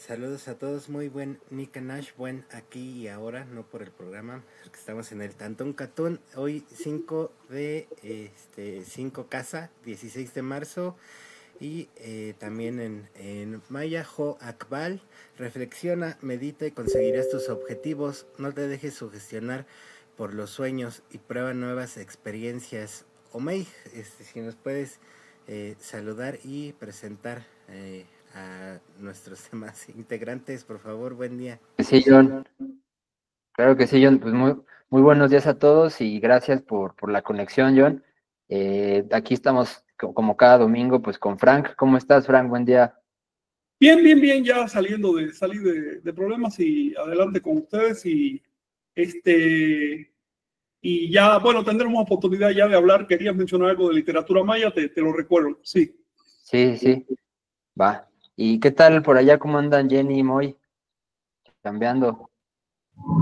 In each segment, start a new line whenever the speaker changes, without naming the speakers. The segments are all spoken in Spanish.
Saludos a todos, muy buen Nick Nash, buen aquí y ahora, no por el programa, porque estamos en el Tantón Catún, hoy 5 de 5 Casa, 16 de marzo, y también en Maya Jo Akbal, reflexiona, medita y conseguirás tus objetivos, no te dejes sugestionar por los sueños y prueba nuevas experiencias. Omei, si nos puedes saludar y presentar a nuestros demás integrantes, por favor, buen día.
Sí, John, claro que sí, John. Pues muy buenos días a todos y gracias por la conexión, John. Aquí estamos como cada domingo, pues con Frank. ¿Cómo estás, Frank? Buen día.
Bien, bien, bien, ya salí de problemas y adelante con ustedes y ya, bueno, tendremos oportunidad ya de hablar. Querías mencionar algo de literatura maya, te lo recuerdo, sí.
Sí, va. ¿Y qué tal por allá? ¿Cómo andan Jenny y Moy? Cambiando.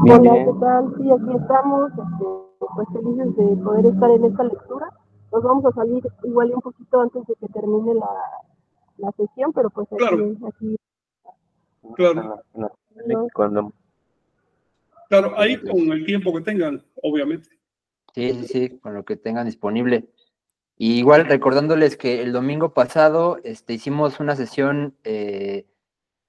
Bien, hola, ¿qué tal? Sí, aquí estamos, pues felices de poder estar en esta lectura. Nos vamos a salir igual un poquito antes de que termine la sesión, pero pues aquí.
Claro.
No.
Claro, ahí con el tiempo que tengan, obviamente.
Sí, con lo que tengan disponible. Y igual recordándoles que el domingo pasado hicimos una sesión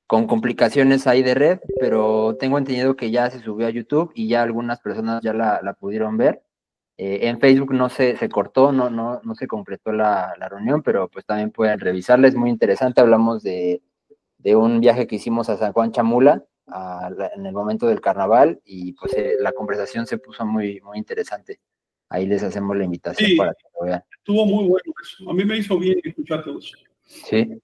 con complicaciones ahí de red, pero tengo entendido que ya se subió a YouTube y ya algunas personas ya la pudieron ver. En Facebook no se cortó, no se completó la reunión, pero pues también pueden revisarla, es muy interesante. Hablamos de un viaje que hicimos a San Juan Chamula en el momento del carnaval y pues la conversación se puso muy interesante. Ahí les hacemos la invitación para que lo vean.
Estuvo muy bueno eso. A mí me hizo bien escuchar todo eso.
Sí.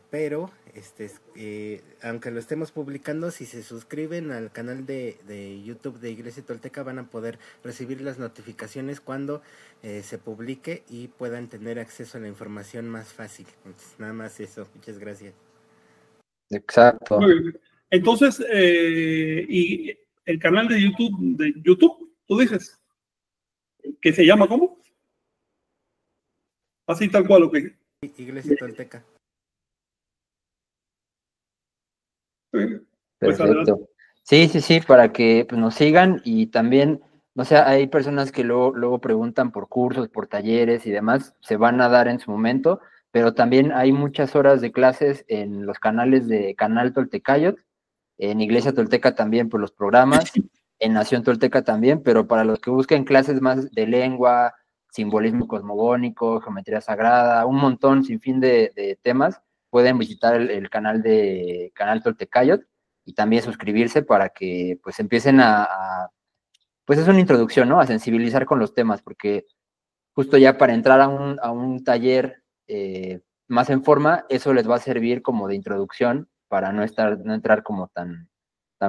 Pero aunque lo estemos publicando, si se suscriben al canal de YouTube de Iglesia Tolteca van a poder recibir las notificaciones cuando se publique y puedan tener acceso a la información más fácil. Entonces, nada más eso. Muchas gracias.
Exacto.
Muy bien. Entonces, y el canal de YouTube, tú dices, que se llama ¿cómo? Así tal cual, ¿o qué?
Iglesia Tolteca.
Perfecto. Sí, para que pues, nos sigan y también, no sé, hay personas que luego preguntan por cursos, por talleres y demás, se van a dar en su momento, pero también hay muchas horas de clases en los canales de Canal Toltecayot, en Iglesia Tolteca también por los programas, en Nación Tolteca también, pero para los que busquen clases más de lengua, simbolismo cosmogónico, geometría sagrada, un montón sin fin de temas, pueden visitar el canal de Canal Toltecayot y también suscribirse para que pues empiecen pues es una introducción, ¿no? A sensibilizar con los temas, porque justo ya para entrar a un taller más en forma, eso les va a servir como de introducción para no entrar como tan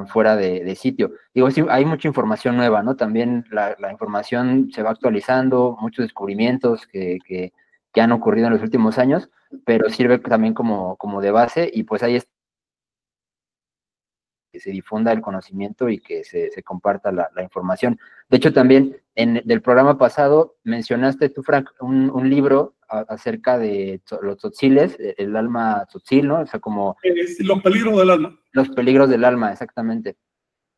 fuera de sitio. Digo, sí, hay mucha información nueva, ¿no? También la información se va actualizando, muchos descubrimientos que han ocurrido en los últimos años, pero sirve también como de base y pues ahí está que se difunda el conocimiento y que se comparta la información. De hecho, también del programa pasado mencionaste tú, Frank, un libro acerca de los tzotziles, el alma tzotzil, ¿no? O sea, como...
Los peligros del alma.
Los peligros del alma, exactamente.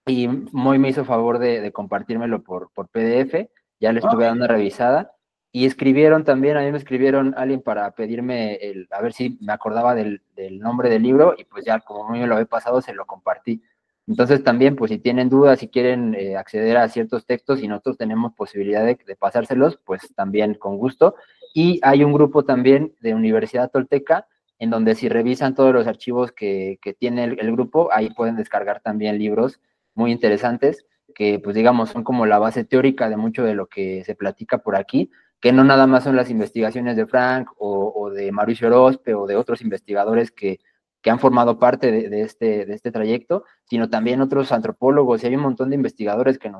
Y Moy me hizo favor de compartírmelo por PDF, ya le estuve dando una revisada. Y escribieron también, a mí me escribieron alguien para pedirme, a ver si me acordaba del nombre del libro, y pues ya como a mí me lo había pasado, se lo compartí. Entonces también, pues si tienen dudas, si quieren acceder a ciertos textos y nosotros tenemos posibilidad de pasárselos, pues también con gusto. Y hay un grupo también de Universidad Tolteca, en donde si revisan todos los archivos que tiene el grupo, ahí pueden descargar también libros muy interesantes. que pues digamos son como la base teórica de mucho de lo que se platica por aquí, que no nada más son las investigaciones de Frank o de Mauricio Orozpe o de otros investigadores que han formado parte de este trayecto, sino también otros antropólogos, y hay un montón de investigadores que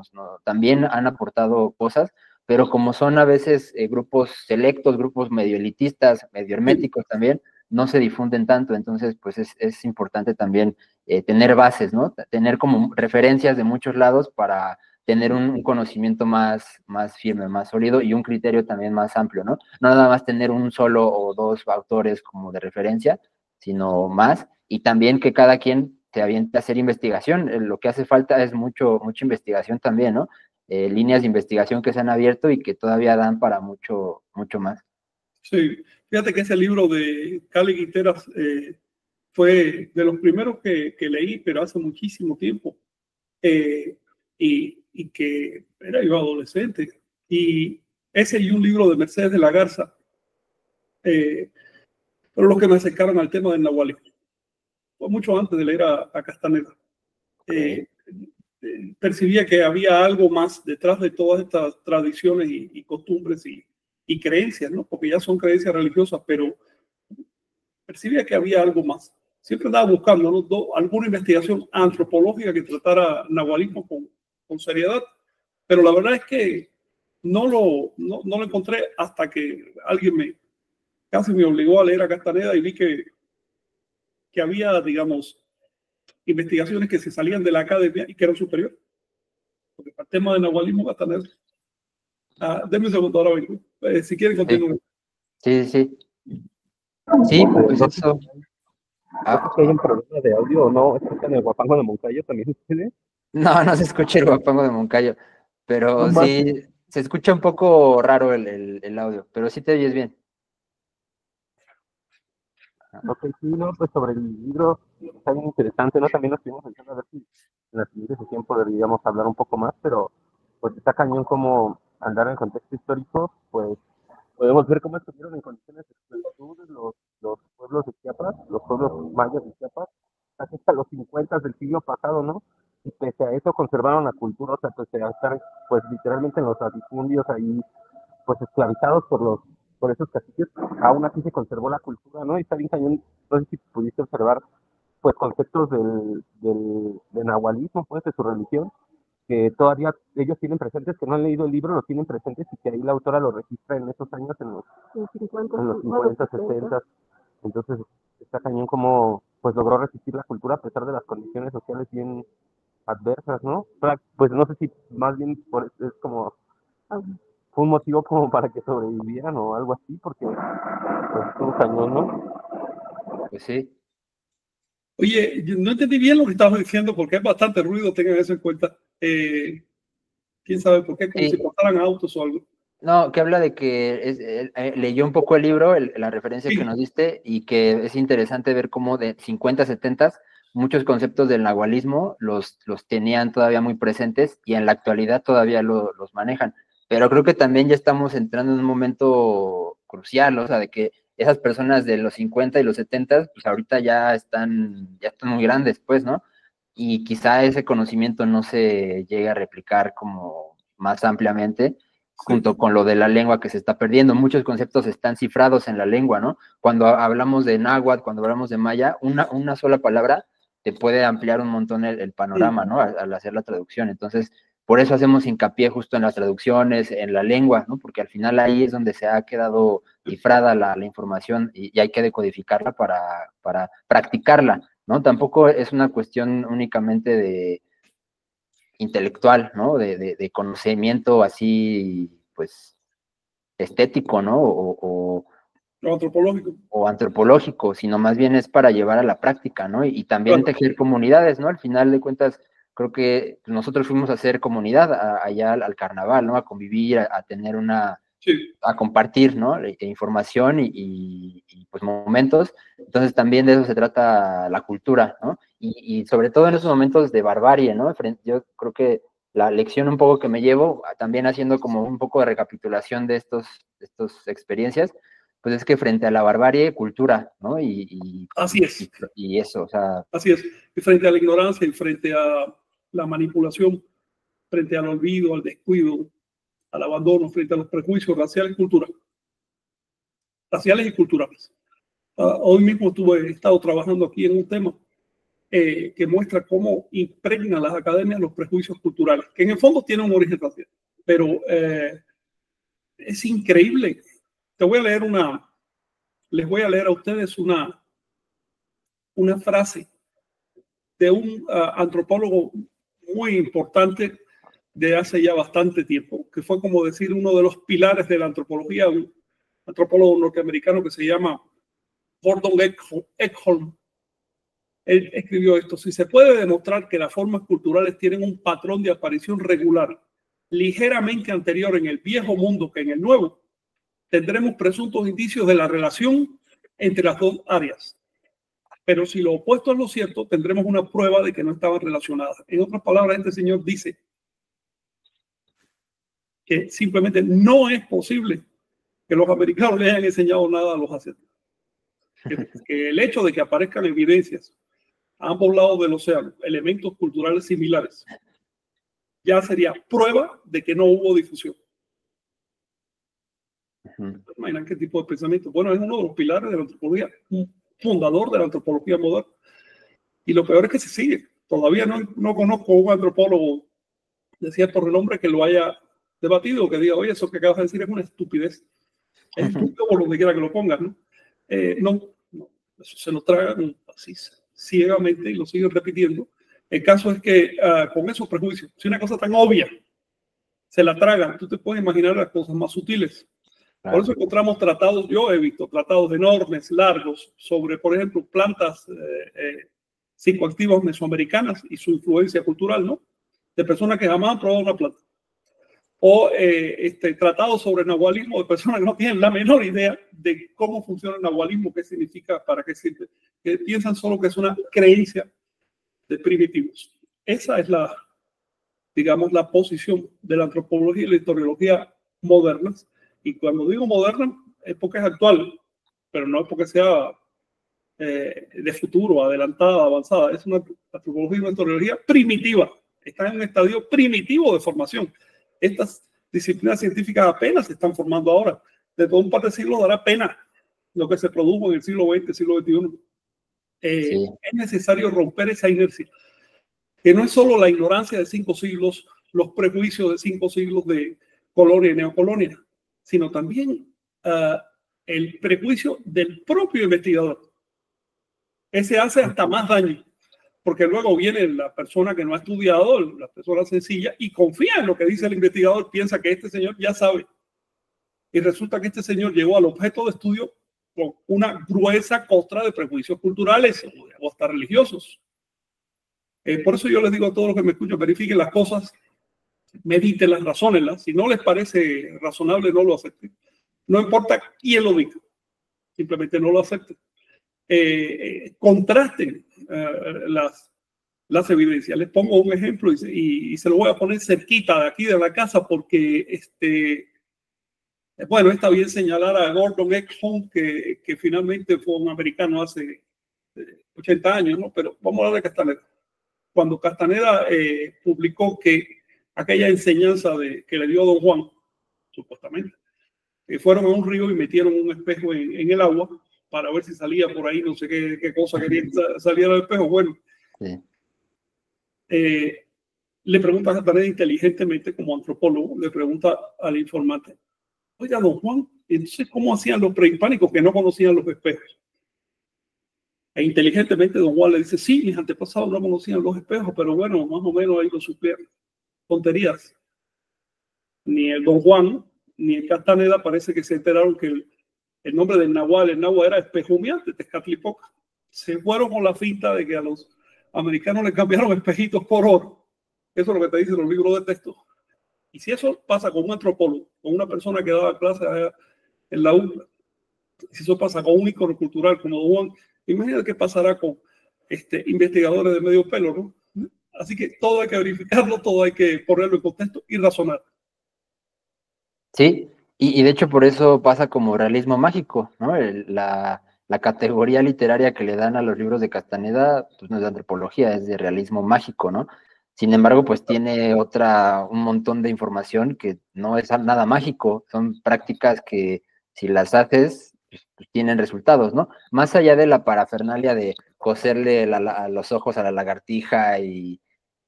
también han aportado cosas, pero como son a veces grupos selectos, grupos medio elitistas, medio herméticos también, no se difunden tanto, entonces pues es importante también tener bases, ¿no? Tener como referencias de muchos lados para tener un conocimiento más firme, más sólido y un criterio también más amplio, ¿no? No nada más tener un solo o dos autores como de referencia, sino más, y también que cada quien se aviente a hacer investigación. Lo que hace falta es mucha investigación también, ¿no? Líneas de investigación que se han abierto y que todavía dan para mucho más.
Sí, fíjate que ese libro de Cali Guiteras fue de los primeros que leí, pero hace muchísimo tiempo, y que era yo adolescente. Y ese y un libro de Mercedes de la Garza, fueron los que me acercaron al tema del nahualismo. Fue mucho antes de leer a Castaneda. Percibía que había algo más detrás de todas estas tradiciones y costumbres y creencias, ¿no? Porque ya son creencias religiosas, pero percibía que había algo más. Siempre andaba buscando, ¿no? Alguna investigación antropológica que tratara nahualismo con seriedad, pero la verdad es que no lo encontré hasta que alguien casi me obligó a leer a Castaneda y vi que había, digamos, investigaciones que se salían de la academia y que eran superiores. Porque para el tema de nahualismo, Castaneda. Denme un segundo, ahora vengo. Si quieren, continúen.
Sí. Sí, pues eso.
¿Que hay un problema de audio o no? ¿Escuchan el guapango de Moncayo también ustedes?
No se escucha el guapango de Moncayo, pero no sí, se escucha un poco raro el audio, pero sí te oyes bien.
Ok, sí, no, pues sobre el libro está bien interesante, ¿no? También nos estuvimos pensando a ver si en la siguiente sesión podríamos hablar un poco más, pero pues está cañón como andar en el contexto histórico, pues podemos ver cómo estuvieron en condiciones de esclavitud los pueblos de Chiapas, los pueblos mayas de Chiapas, casi hasta los 50 del siglo pasado, ¿no? Y pese a eso conservaron la cultura, o sea, pese a estar pues literalmente en los latifundios ahí, pues esclavizados por esos caciques, aún así se conservó la cultura, ¿no? Y está bien cañón, no sé si pudiste observar, pues conceptos del nahualismo, pues de su religión, que todavía ellos tienen presentes, que no han leído el libro, lo tienen presentes y que ahí la autora lo registra en esos años, en los 50, 60. Entonces está cañón como pues logró resistir la cultura a pesar de las condiciones sociales bien adversas, ¿no? Pues no sé si más bien es como fue un motivo como para que sobrevivieran o algo así, porque pues es un cañón, ¿no?
Pues sí.
Oye, no entendí bien lo que estabas diciendo porque es bastante ruido, tengan eso en cuenta. ¿Quién sabe por qué? Como si pasaran autos o algo.
No, que habla de que leyó un poco el libro, la referencia que nos diste, y que es interesante ver cómo de 50, 70 muchos conceptos del nahualismo los tenían todavía muy presentes y en la actualidad todavía los manejan. Pero creo que también ya estamos entrando en un momento crucial, o sea, de que esas personas de los 50 y los 70, pues ahorita ya están muy grandes, pues, ¿no? Y quizá ese conocimiento no se llegue a replicar como más ampliamente, junto con lo de la lengua que se está perdiendo. Muchos conceptos están cifrados en la lengua, ¿no? Cuando hablamos de náhuatl, cuando hablamos de maya, una sola palabra te puede ampliar un montón el panorama, ¿no? Al hacer la traducción. Entonces, por eso hacemos hincapié justo en las traducciones, en la lengua, ¿no? Porque al final ahí es donde se ha quedado cifrada la información y hay que decodificarla para practicarla, ¿no? Tampoco es una cuestión únicamente de intelectual, ¿no? De conocimiento así, pues, estético, ¿no? O
antropológico.
O antropológico, sino más bien es para llevar a la práctica, ¿no? Y también tejer comunidades, ¿no? Al final de cuentas, creo que nosotros fuimos a hacer comunidad allá al carnaval, ¿no? A convivir, a tener a compartir, ¿no? Información y pues momentos. Entonces también de eso se trata la cultura, ¿no? Y sobre todo en esos momentos de barbarie, ¿no? Yo creo que la lección un poco que me llevo, también haciendo como un poco de recapitulación de estas experiencias, pues es que frente a la barbarie, cultura, ¿no?
Así es.
Y eso, o sea.
Así es. Y frente a la ignorancia y frente a la manipulación, frente al olvido, al descuido, al abandono, frente a los prejuicios raciales y culturales. Raciales y culturales. Hoy mismo he estado trabajando aquí en un tema que muestra cómo impregnan las academias los prejuicios culturales, que en el fondo tienen un origen racial. Pero es increíble. Les voy a leer a ustedes una frase de un antropólogo muy importante de hace ya bastante tiempo, que fue como decir uno de los pilares de la antropología, un antropólogo norteamericano que se llama Gordon Ekholm. Él escribió esto: si se puede demostrar que las formas culturales tienen un patrón de aparición regular, ligeramente anterior en el viejo mundo que en el nuevo, tendremos presuntos indicios de la relación entre las dos áreas. Pero si lo opuesto es lo cierto, tendremos una prueba de que no estaban relacionadas. En otras palabras, este señor dice que simplemente no es posible que los americanos le hayan enseñado nada a los asiáticos. Que el hecho de que aparezcan evidencias a ambos lados del océano, elementos culturales similares, ya sería prueba de que no hubo difusión. Imaginan qué tipo de pensamiento. Bueno, es uno de los pilares de la antropología, un fundador de la antropología moderna. Y lo peor es que se sigue. Todavía no conozco un antropólogo de cierto renombre que lo haya debatido, que diga, oye, eso que acabas de decir es una estupidez. Es estúpido por donde quiera que lo pongas, ¿no? No, eso se lo tragan así ciegamente y lo siguen repitiendo. El caso es que con esos prejuicios, si una cosa tan obvia se la tragan, tú te puedes imaginar las cosas más sutiles. Por eso encontramos tratados, yo he visto tratados enormes, largos, sobre, por ejemplo, plantas psicoactivas mesoamericanas y su influencia cultural, ¿no? De personas que jamás han probado una planta. O tratados sobre nahualismo de personas que no tienen la menor idea de cómo funciona el nahualismo, qué significa, para qué sirve, que piensan solo que es una creencia de primitivos. Esa es digamos, la posición de la antropología y la historiología modernas. Y cuando digo moderna, es porque es actual, pero no es porque sea de futuro, adelantada, avanzada. Es una antropología y una historiología primitiva. Están en un estadio primitivo de formación. Estas disciplinas científicas apenas se están formando ahora. De todo un par de siglos dará pena lo que se produjo en el siglo XX, siglo XXI. Sí. Es necesario romper esa inercia, que no es solo la ignorancia de 5 siglos, los prejuicios de 5 siglos de colonia y neocolonia, sino también el prejuicio del propio investigador. Ese hace hasta más daño, porque luego viene la persona que no ha estudiado, la persona sencilla, y confía en lo que dice el investigador, piensa que este señor ya sabe. Y resulta que este señor llegó al objeto de estudio con una gruesa costra de prejuicios culturales o hasta religiosos. Por eso yo les digo a todos los que me escuchan, verifiquen las cosas, mediten las, razónenlas. Si no les parece razonable, no lo acepten. No importa quién lo diga, simplemente no lo acepten. Contrasten las evidencias. Les pongo un ejemplo y se lo voy a poner cerquita de aquí de la casa porque bueno, está bien señalar a Gordon Ekholm que finalmente fue un americano hace 80 años, ¿no? Pero vamos a hablar de Castaneda. Cuando Castaneda publicó que aquella enseñanza que le dio Don Juan, supuestamente, fueron a un río y metieron un espejo en el agua para ver si salía por ahí, no sé qué cosa quería salir al espejo. Bueno, sí. Le pregunta a Castaneda inteligentemente, como antropólogo, le pregunta al informante, oiga, Don Juan, entonces, ¿cómo hacían los prehispánicos que no conocían los espejos? E inteligentemente Don Juan le dice, sí, mis antepasados no conocían los espejos, pero bueno, más o menos ahí lo supieron. Tonterías. Ni el Don Juan, ni el Castaneda parece que se enteraron que el nombre del Nahual, el Nahual era espejumiante, Tezcatlipoca. Se fueron con la finta de que a los americanos le cambiaron espejitos por oro. Eso es lo que te dicen los libros de texto. Y si eso pasa con un antropólogo, con una persona que daba clases en la UNA, si eso pasa con un ícono cultural como Don Juan, imagínate qué pasará con investigadores de medio pelo, ¿no? Así que todo hay que verificarlo, todo hay que ponerlo en contexto y razonar.
Sí, y de hecho por eso pasa como realismo mágico, ¿no? La categoría literaria que le dan a los libros de Castaneda, pues no es de antropología, es de realismo mágico, ¿no? Sin embargo, pues tiene un montón de información que no es nada mágico, son prácticas que si las haces, pues tienen resultados, ¿no? Más allá de la parafernalia de coserle a los ojos a la lagartija y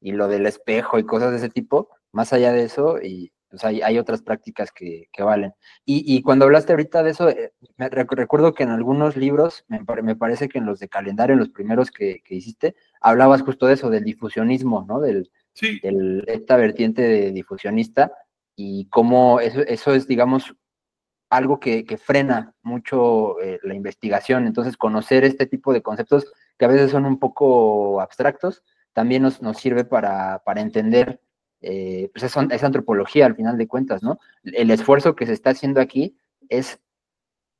lo del espejo y cosas de ese tipo, más allá de eso, y pues hay otras prácticas que valen. Y cuando hablaste ahorita de eso, recuerdo que en algunos libros, me parece que en los de calendario, en los primeros que hiciste, hablabas justo de eso, del difusionismo, ¿no?
Sí.
Esta vertiente de difusionista y cómo eso es, digamos, algo que frena mucho la investigación. Entonces, conocer este tipo de conceptos que a veces son un poco abstractos, también nos sirve para entender, pues es antropología al final de cuentas, ¿no? El esfuerzo que se está haciendo aquí es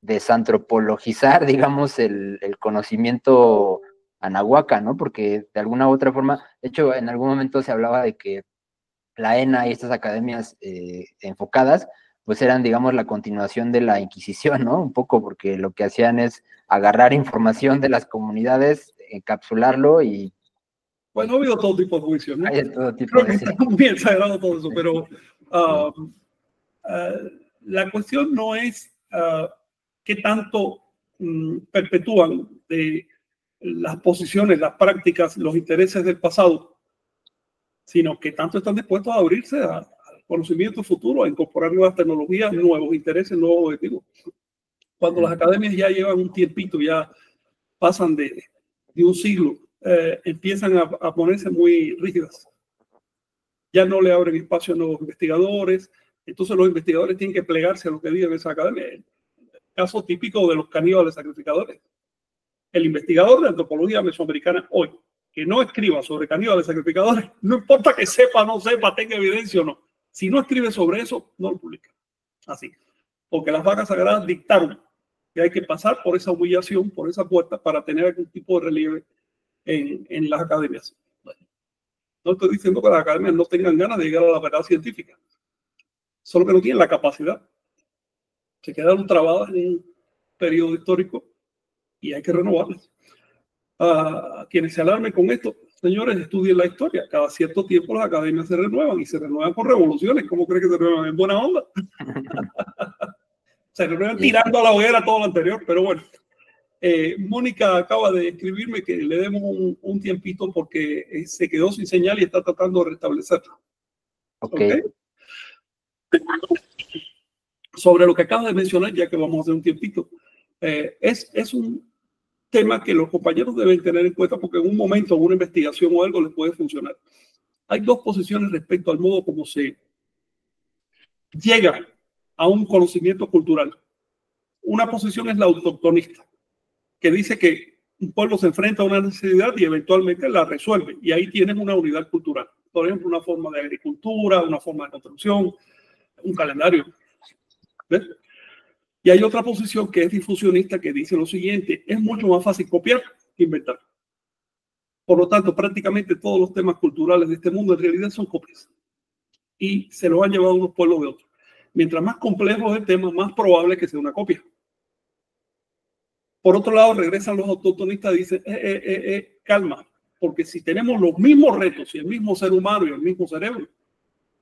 desantropologizar, digamos, el conocimiento anahuaca, ¿no? Porque de alguna u otra forma, de hecho, en algún momento se hablaba de que la ENA y estas academias enfocadas, pues eran, digamos, la continuación de la Inquisición, ¿no? Un poco, porque lo que hacían es agarrar información de las comunidades, encapsularlo y...
Bueno, ha habido todo tipo de juicios, ¿no?
Hay de todo tipo
Creo
de...
que está muy exagerado todo eso, pero la cuestión no es qué tanto perpetúan de las posiciones, las prácticas, los intereses del pasado, sino que tanto están dispuestos a abrirse al conocimiento futuro, a incorporar nuevas tecnologías, nuevos intereses, nuevos objetivos. Cuando las academias ya llevan un tiempito, ya pasan de un siglo, empiezan a ponerse muy rígidas. Ya no le abren espacio a nuevos investigadores, entonces los investigadores tienen que plegarse a lo que digan esa academia. El caso típico de los caníbales sacrificadores. El investigador de antropología mesoamericana hoy, que no escriba sobre caníbales sacrificadores, no importa que sepa, no sepa, tenga evidencia o no. Si no escribe sobre eso, no lo publica. Así. Porque las vacas sagradas dictaron que hay que pasar por esa humillación, por esa puerta, para tener algún tipo de relieve en las academias. Bueno, no estoy diciendo que las academias no tengan ganas de llegar a la verdad científica, solo que no tienen la capacidad. Se quedaron trabadas en un periodo histórico y hay que renovarlas. A quienes se alarmen con esto, señores, estudien la historia. Cada cierto tiempo las academias se renuevan y se renuevan con revoluciones. ¿Cómo creen que se renuevan? ¿En buena onda? Se renuevan tirando a la hoguera todo lo anterior, pero bueno. Mónica acaba de escribirme que le demos un tiempito porque se quedó sin señal y está tratando de restablecerla.
Okay.
Sobre lo que acabas de mencionar, ya que vamos a hacer un tiempito, es un tema que los compañeros deben tener en cuenta porque en un momento, en una investigación o algo les puede funcionar. Hay dos posiciones respecto al modo como se llega a un conocimiento cultural. Una posición es la autoctonista, que dice que un pueblo se enfrenta a una necesidad y eventualmente la resuelve. Y ahí tienes una unidad cultural. Por ejemplo, una forma de agricultura, una forma de construcción, un calendario. ¿Ves? Y hay otra posición que es difusionista que dice lo siguiente: es mucho más fácil copiar que inventar. Por lo tanto, prácticamente todos los temas culturales de este mundo en realidad son copias. Y se los han llevado unos pueblos de otros. Mientras más complejo es el tema, más probable es que sea una copia. Por otro lado, regresan los autoctonistas y dicen, calma, porque si tenemos los mismos retos y el mismo ser humano y el mismo cerebro,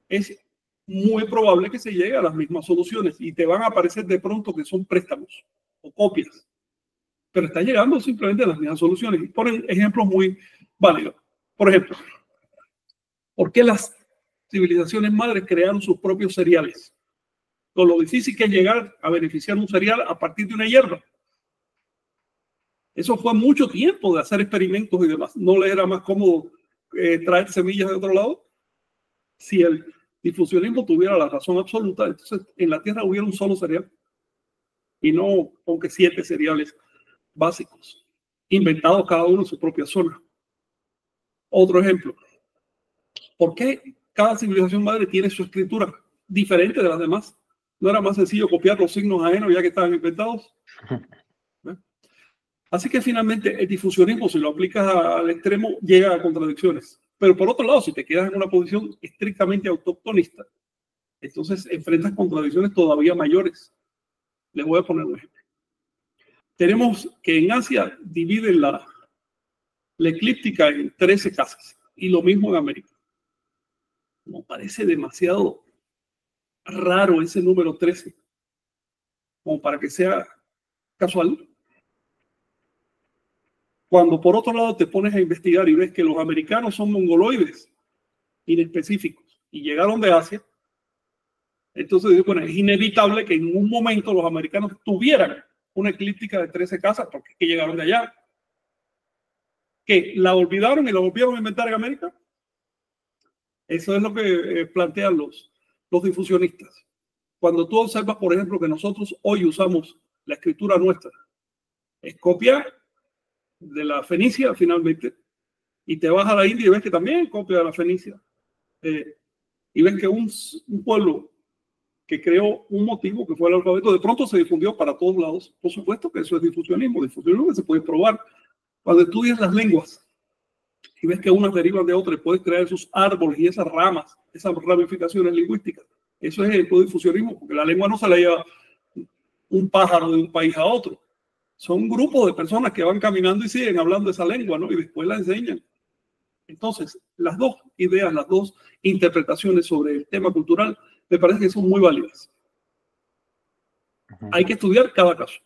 es muy probable que se llegue a las mismas soluciones y te van a aparecer de pronto que son préstamos o copias, pero está llegando simplemente a las mismas soluciones. Y ponen ejemplos muy válidos. Por ejemplo, ¿por qué las civilizaciones madres crearon sus propios cereales? Con lo difícil que es llegar a beneficiar un cereal a partir de una hierba. Eso fue mucho tiempo de hacer experimentos y demás. ¿No les era más cómodo traer semillas de otro lado? Si el difusionismo tuviera la razón absoluta, entonces en la Tierra hubiera un solo cereal y no aunque 7 cereales básicos, inventados cada uno en su propia zona. Otro ejemplo. ¿Por qué cada civilización madre tiene su escritura diferente de las demás? ¿No era más sencillo copiar los signos ajenos ya que estaban inventados? Así que finalmente el difusionismo, si lo aplicas al extremo, llega a contradicciones. Pero por otro lado, si te quedas en una posición estrictamente autoctonista, entonces enfrentas contradicciones todavía mayores. Les voy a poner un ejemplo. Tenemos que en Asia dividen la eclíptica en 13 casas y lo mismo en América. Me parece demasiado raro ese número 13, como para que sea casual. Cuando por otro lado te pones a investigar y ves que los americanos son mongoloides inespecíficos y llegaron de Asia, entonces bueno, es inevitable que en un momento los americanos tuvieran una eclíptica de 13 casas porque es que llegaron de allá. ¿Que la olvidaron y la volvieron a inventar en América? Eso es lo que plantean los difusionistas. Cuando tú observas, por ejemplo, que nosotros hoy usamos la escritura nuestra, es copia de la fenicia finalmente, y te vas a la India y ves que también es copia de la fenicia, y ves que un pueblo que creó un motivo que fue el alfabeto, de pronto se difundió para todos lados. Por supuesto que eso es difusionismo que se puede probar. Cuando estudias las lenguas y ves que unas derivan de otras, puedes crear esos árboles y esas ramas, esas ramificaciones lingüísticas. Eso es el difusionismo, porque la lengua no se la lleva un pájaro de un país a otro. Son grupos de personas que van caminando y siguen hablando esa lengua, ¿no? Y después la enseñan. Entonces, las dos ideas, las dos interpretaciones sobre el tema cultural, me parece que son muy válidas. Hay que estudiar cada caso.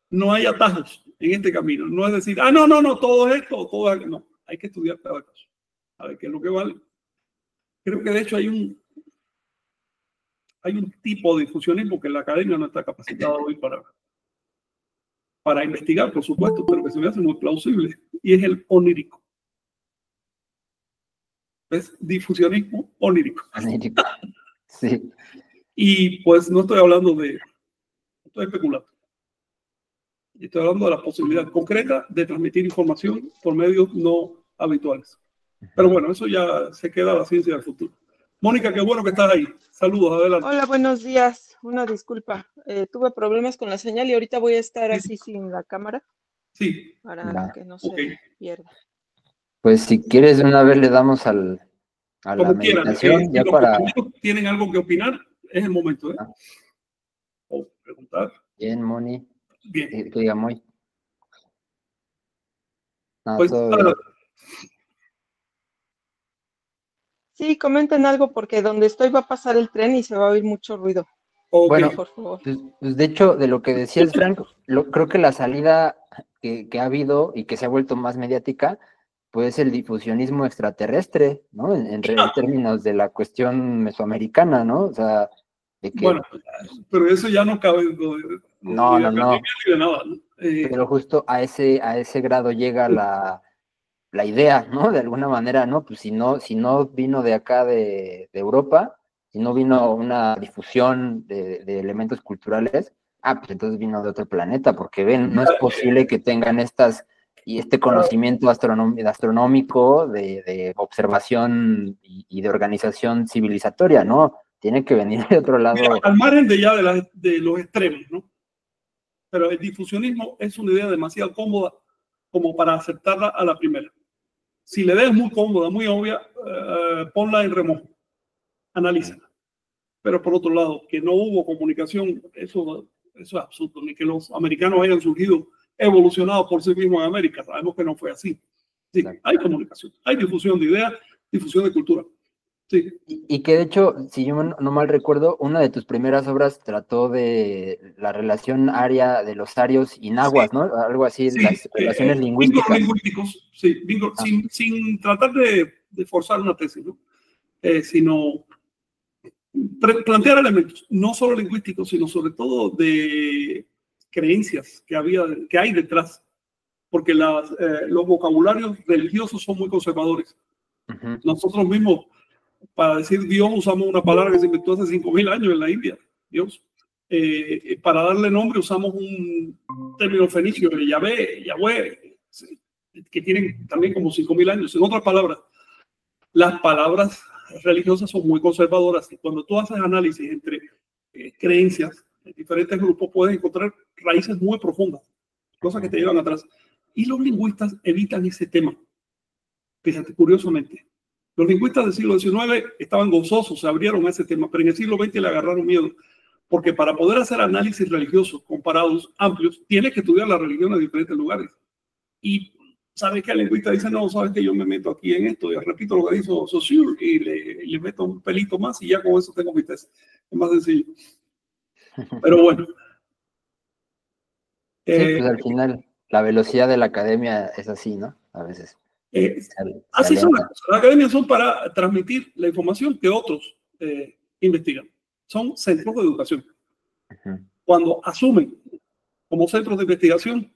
No hay atajos en este camino. No es decir, no, todo esto, todo esto. No, hay que estudiar cada caso. A ver qué es lo que vale. Creo que de hecho hay un tipo de difusionismo que la academia no está capacitada hoy para investigar, por supuesto, pero que se me hace muy plausible, y es el onírico. Es difusionismo onírico.
Sí.
Y pues no estoy hablando estoy especulando. Estoy hablando de la posibilidad concreta de transmitir información por medios no habituales. Pero bueno, eso ya se queda a la ciencia del futuro. Mónica, qué bueno que estás ahí. Saludos, adelante.
Hola, buenos días. Una disculpa. Tuve problemas con la señal y ahorita voy a estar así sin la cámara.
Sí.
Para que no se pierda.
Pues si quieres, de una vez le damos a la meditación.
Ya para... ¿Tienen algo que opinar? Es el momento, ¿eh? O preguntar.
Bien, Moni.
Bien.
Que diga muy. No,
pues,
sí, comenten algo porque donde estoy va a pasar el tren y se va a oír mucho ruido.
Bueno,
por favor.
Pues de hecho, de lo que decías, Frank, creo que la salida que ha habido y que se ha vuelto más mediática, pues el difusionismo extraterrestre, ¿no? En términos de la cuestión mesoamericana, ¿no? O sea, de que...
Bueno, pero eso ya no cabe.
No.
De nada, ¿no?
Pero justo a ese grado llega la idea, ¿no? De alguna manera, ¿no? Pues si no vino de acá de Europa, si no vino una difusión de elementos culturales, pues entonces vino de otro planeta, porque ven, no es posible que tengan este conocimiento astronómico de observación y de organización civilizatoria, ¿no? Tiene que venir de otro lado.
Mira, al margen de los extremos, ¿no? Pero el difusionismo es una idea demasiado cómoda como para aceptarla a la primera. Si la idea es muy cómoda, muy obvia, ponla en remojo, analízala. Pero por otro lado, que no hubo comunicación, eso es absurdo, ni que los americanos hayan surgido evolucionados por sí mismos en América. Sabemos que no fue así. Sí, hay comunicación, hay difusión de ideas, difusión de cultura. Sí.
Y que de hecho, si yo no mal recuerdo, una de tus primeras obras trató de la relación aria de los arios y nahuas, ¿no? Algo así, las relaciones lingüísticas.
Lingüísticos, sí, sin tratar de forzar una tesis, ¿no? Sino plantear elementos, no solo lingüísticos, sino sobre todo de creencias que hay detrás, porque los vocabularios religiosos son muy conservadores.
Uh-huh.
Nosotros mismos, para decir Dios, usamos una palabra que se inventó hace 5,000 años en la India, Dios. Para darle nombre usamos un término fenicio de Yahweh, que tienen también como 5,000 años. En otras palabras, las palabras religiosas son muy conservadoras, y cuando tú haces análisis entre creencias en diferentes grupos, puedes encontrar raíces muy profundas, cosas que te llevan atrás. Y los lingüistas evitan ese tema. Fíjate, curiosamente. Los lingüistas del siglo XIX estaban gozosos, se abrieron a ese tema, pero en el siglo XX le agarraron miedo, porque para poder hacer análisis religiosos comparados amplios, tienes que estudiar la religión en diferentes lugares. Y ¿Sabes qué? El lingüista dice, no, sabes que yo me meto aquí en esto, y repito lo que dijo Saussure y le meto un pelito más y ya con eso tengo mi tesis. Es más sencillo. Pero bueno.
Sí, pues al final la velocidad de la academia es así, ¿no? A veces.
Así son las cosas. Las academias son para transmitir la información que otros investigan. Son centros de educación. Cuando asumen como centros de investigación,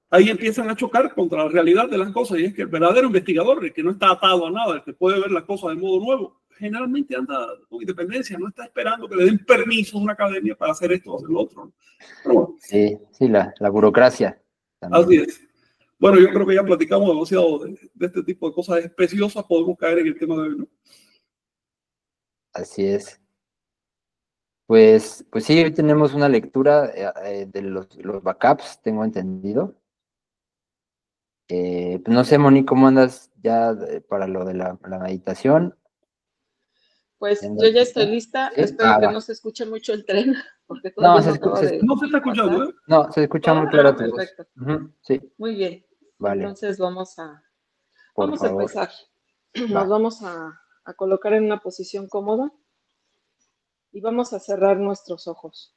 ahí empiezan a chocar contra la realidad de las cosas, y es que el verdadero investigador, el que no está atado a nada, el que puede ver las cosas de modo nuevo, generalmente anda con independencia, no está esperando que le den permiso a una academia para hacer esto o hacer lo otro. Pero bueno,
sí, la burocracia también.
Así es. Bueno, yo creo que ya platicamos demasiado de este tipo de cosas especiosas, podemos caer en el tema de hoy, ¿no?
Así es. Pues sí, hoy tenemos una lectura de los backups, tengo entendido. Pues no sé, Moni, ¿cómo andas ya para lo de la meditación?
Pues yo ya estoy lista.
¿Sí?
Espero que
Va.
no se escuche mucho el tren, porque
No,
todavía no acaba de
No se está escuchando,
pasar.
¿eh?
No, se escucha muy clara tu voz.
Perfecto.
Sí,
Muy bien.
vale,
Entonces vamos a
favor.
empezar.
Va.
Nos vamos a colocar en una posición cómoda y vamos a cerrar nuestros ojos.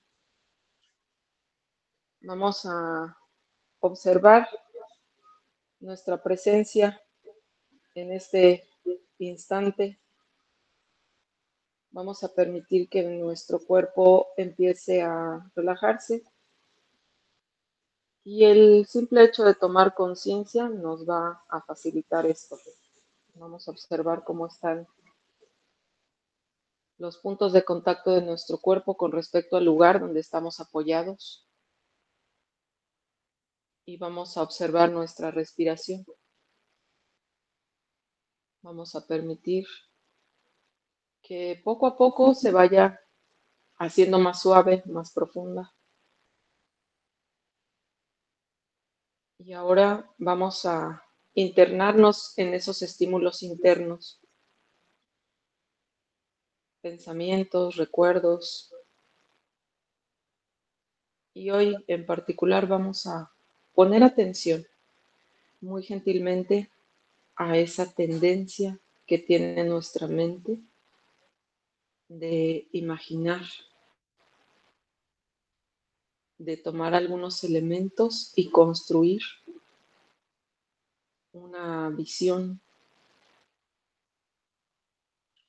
Vamos a observar nuestra presencia en este instante. Vamos a permitir que nuestro cuerpo empiece a relajarse, y el simple hecho de tomar conciencia nos va a facilitar esto. Vamos a observar cómo están los puntos de contacto de nuestro cuerpo con respecto al lugar donde estamos apoyados, y vamos a observar nuestra respiración. Vamos a permitir que poco a poco se vaya haciendo más suave, más profunda. Y ahora vamos a internarnos en esos estímulos internos, pensamientos, recuerdos. Y hoy en particular vamos a poner atención muy gentilmente a esa tendencia que tiene nuestra mente de imaginar, de tomar algunos elementos y construir una visión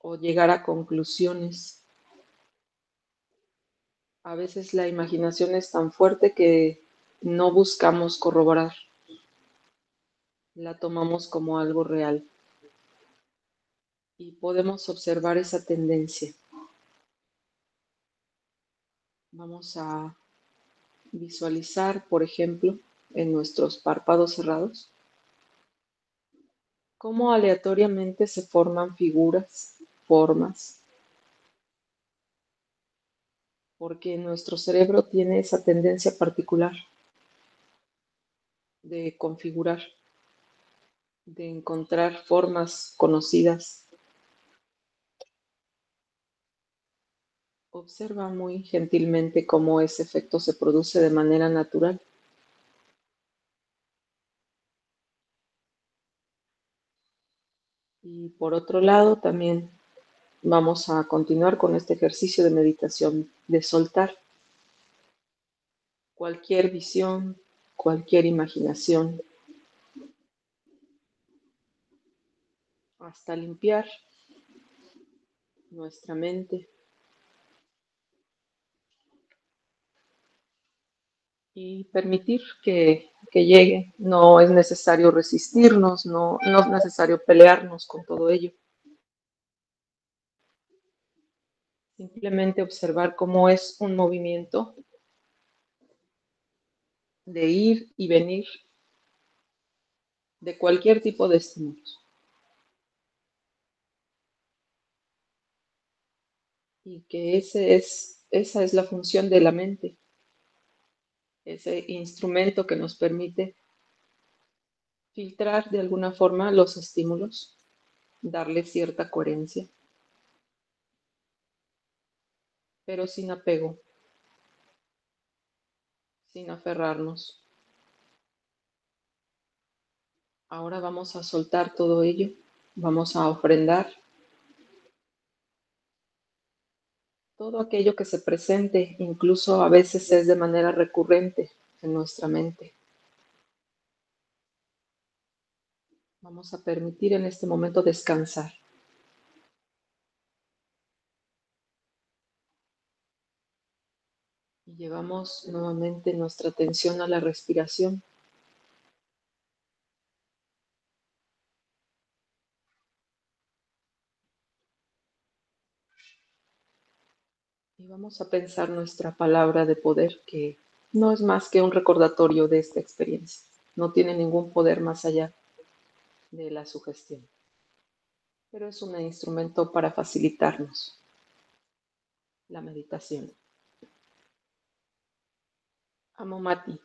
o llegar a conclusiones. A veces la imaginación es tan fuerte que no buscamos corroborar, la tomamos como algo real, y podemos observar esa tendencia. Vamos a visualizar, por ejemplo, en nuestros párpados cerrados, cómo aleatoriamente se forman figuras, formas, porque nuestro cerebro tiene esa tendencia particular de configurar, de encontrar formas conocidas. Observa muy gentilmente cómo ese efecto se produce de manera natural. Y por otro lado, también vamos a continuar con este ejercicio de meditación, de soltar cualquier visión, cualquier imaginación, hasta limpiar nuestra mente y permitir que llegue. No es necesario resistirnos, no es necesario pelearnos con todo ello. Simplemente observar cómo es un movimiento de ir y venir de cualquier tipo de estímulos. Y que esa es la función de la mente, ese instrumento que nos permite filtrar de alguna forma los estímulos, darle cierta coherencia, pero sin apego, sin aferrarnos. Ahora vamos a soltar todo ello, vamos a ofrendar todo aquello que se presente, incluso a veces es de manera recurrente en nuestra mente. Vamos a permitir en este momento descansar. Y llevamos nuevamente nuestra atención a la respiración. Y vamos a pensar nuestra palabra de poder, que no es más que un recordatorio de esta experiencia. No tiene ningún poder más allá de la sugestión, pero es un instrumento para facilitarnos la meditación. Amo Mati.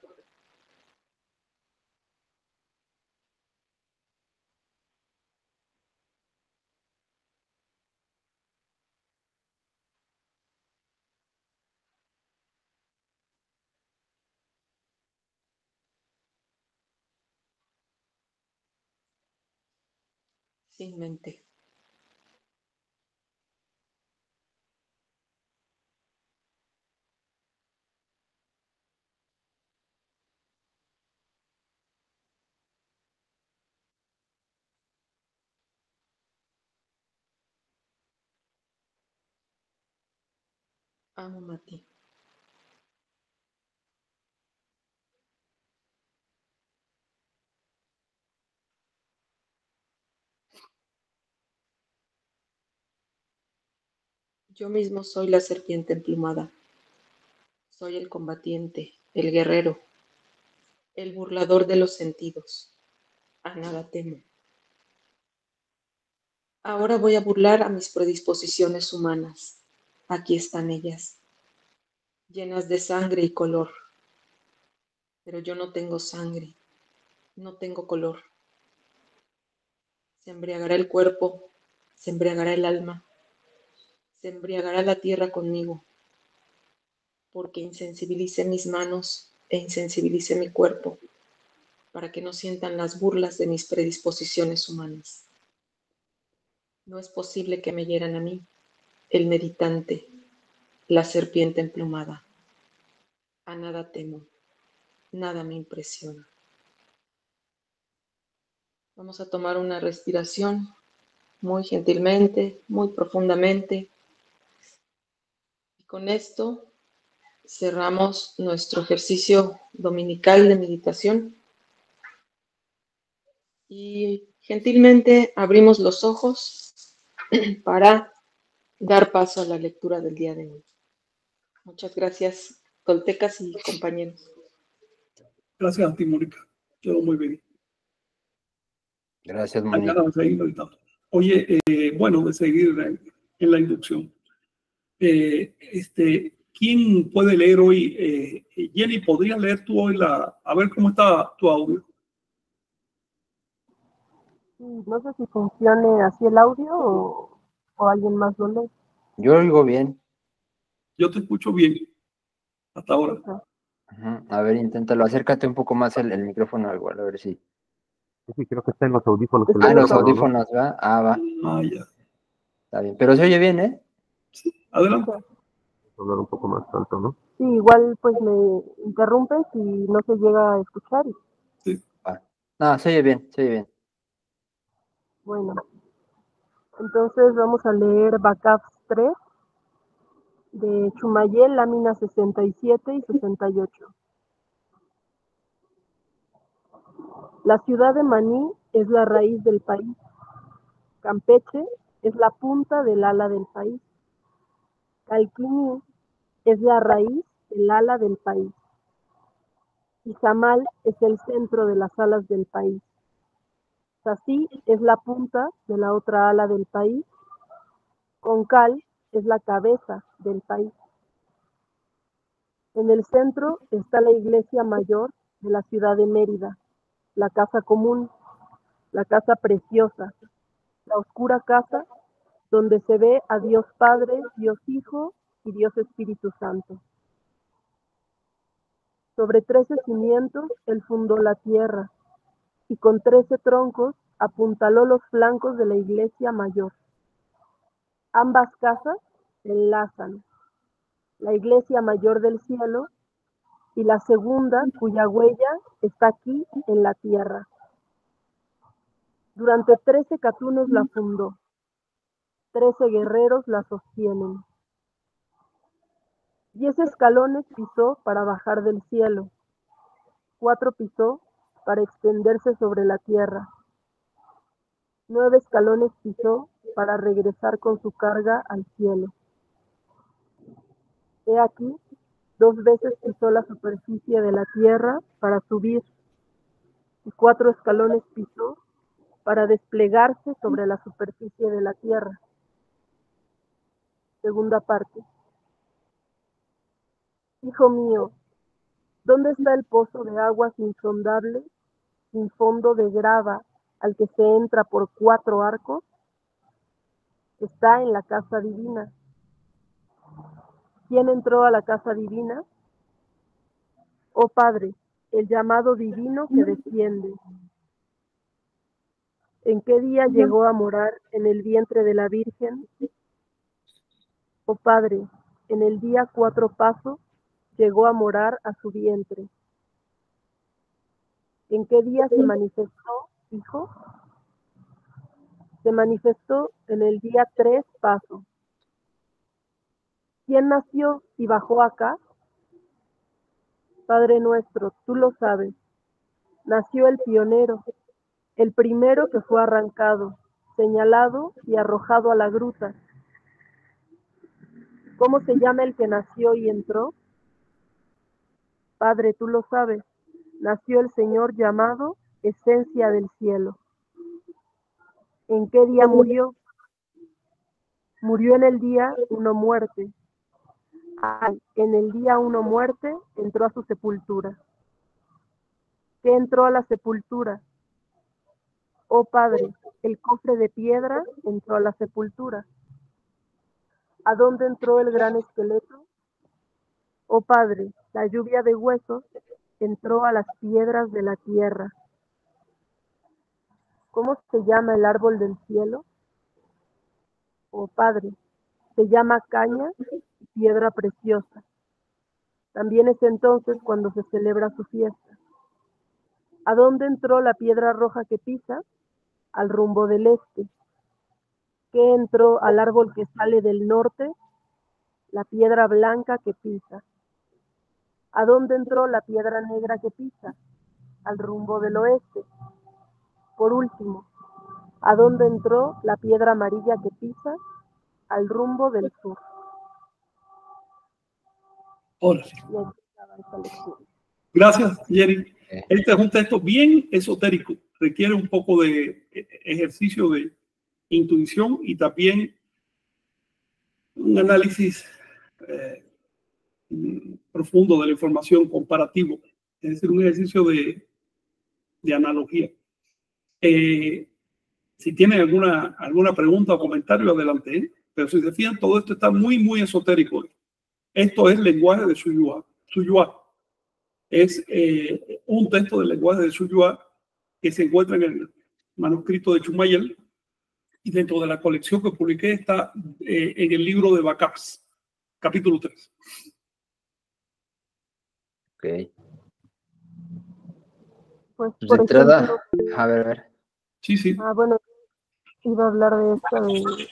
Sin mente. Amo Mati. Yo mismo soy la serpiente emplumada. Soy el combatiente, el guerrero, el burlador de los sentidos. A nada temo. Ahora voy a burlar a mis predisposiciones humanas. Aquí están ellas, llenas de sangre y color. Pero yo no tengo sangre, no tengo color. Se embriagará el cuerpo, se embriagará el alma, se embriagará la tierra conmigo, porque insensibilicé mis manos e insensibilicé mi cuerpo, para que no sientan las burlas de mis predisposiciones humanas. No es posible que me hieran a mí, el meditante, la serpiente emplumada. A nada temo, nada me impresiona. Vamos a tomar una respiración muy gentilmente, muy profundamente. Y con esto cerramos nuestro ejercicio dominical de meditación. Y gentilmente abrimos los ojos para dar paso a la lectura del día de hoy. Muchas gracias, toltecas y compañeros.
Gracias a ti, Mónica. Quedó muy bien.
Gracias,
Hay
Mónica.
ganas de seguir meditando. Oye, bueno, de seguir en la inducción. ¿Quién puede leer hoy? Jenny, ¿podrías leer tú hoy a ver cómo está tu audio?
Sí, no sé si funcione así el audio o alguien más lo lee.
Yo oigo bien.
Yo te escucho bien hasta ahora.
Ujú. A ver, inténtalo. Acércate un poco más el micrófono igual, a ver si.
Sí, creo que está en los audífonos.
Está
En
en
los
los audífonos.
audífonos, ¿va? Ah, va.
Ah, ya.
Está bien. Pero se oye bien, ¿eh?
Sí, adelante.
Hablar un poco más alto, ¿no?
Sí, igual pues me interrumpes y no se llega a escuchar.
Sí.
Va. No, se oye bien, se oye bien.
Bueno, entonces vamos a leer Backup 3 de Chumayel, láminas 67 y 68. La ciudad de Maní es la raíz del país. Campeche es la punta del ala del país. Calquiní es la raíz del ala del país. Izamal es el centro de las alas del país. Sasí es la punta de la otra ala del país. Concal es la cabeza del país. En el centro está la iglesia mayor de la ciudad de Mérida, la casa común, la casa preciosa, la oscura casa donde se ve a Dios Padre, Dios Hijo y Dios Espíritu Santo. Sobre 13 cimientos él fundó la tierra, y con 13 troncos apuntaló los flancos de la iglesia mayor. Ambas casas se enlazan, la iglesia mayor del cielo y la segunda, cuya huella está aquí en la tierra. Durante 13 catunes la fundó, 13 guerreros la sostienen. 10 escalones pisó para bajar del cielo, 4 pisó para extenderse sobre la tierra, 9 escalones pisó para regresar con su carga al cielo. He aquí, 2 veces pisó la superficie de la tierra para subir, y 4 escalones pisó para desplegarse sobre la superficie de la tierra. Segunda parte. Hijo mío, ¿dónde está el pozo de aguas insondables, sin fondo de grava, al que se entra por 4 arcos? Está en la casa divina. ¿Quién entró a la casa divina? Oh Padre, el llamado divino que desciende. ¿En qué día llegó a morar en el vientre de la Virgen? Oh Padre, en el día 4 pasos llegó a morar a su vientre. ¿En qué día se manifestó, hijo? Se manifestó en el día 3 pasos. ¿Quién nació y bajó acá? Padre nuestro, tú lo sabes. Nació el pionero, el primero que fue arrancado, señalado y arrojado a la gruta. ¿Cómo se llama el que nació y entró? Padre, tú lo sabes. Nació el Señor llamado Esencia del Cielo. ¿En qué día murió? Murió en el día 1 muerte. Ay, en el día 1 muerte entró a su sepultura. ¿Qué entró a la sepultura? Oh Padre, el cofre de piedra entró a la sepultura. ¿A dónde entró el gran esqueleto? Oh Padre, la lluvia de huesos entró a las piedras de la tierra. ¿Cómo se llama el árbol del cielo? Oh Padre, se llama caña y piedra preciosa. También es entonces cuando se celebra su fiesta. ¿A dónde entró la piedra roja que pisa? Al rumbo del este. ¿Qué entró al árbol que sale del norte? La piedra blanca que pisa. ¿A dónde entró la piedra negra que pisa? Al rumbo del oeste. Por último, ¿a dónde entró la piedra amarilla que pisa? Al rumbo del sur.
Ahora sí.
Y aquí estaba esta lectura.
Gracias, Jerry. Este es un texto bien esotérico, requiere un poco de ejercicio de intuición y también un análisis profundo de la información comparativo, es decir, un ejercicio de analogía. Si tienen alguna pregunta o comentario, adelante, ¿eh? Pero si se fijan, todo esto está muy, muy esotérico. Esto es lenguaje de Suyua. Suyua es un texto del lenguaje de Suyua que se encuentra en el manuscrito de Chumayel y dentro de la colección que publiqué está en el libro de Backups, capítulo 3.
Ok.
Pues
Pues de
por
entrada,
ejemplo,
a ver.
Sí, sí.
bueno, iba a hablar de esta de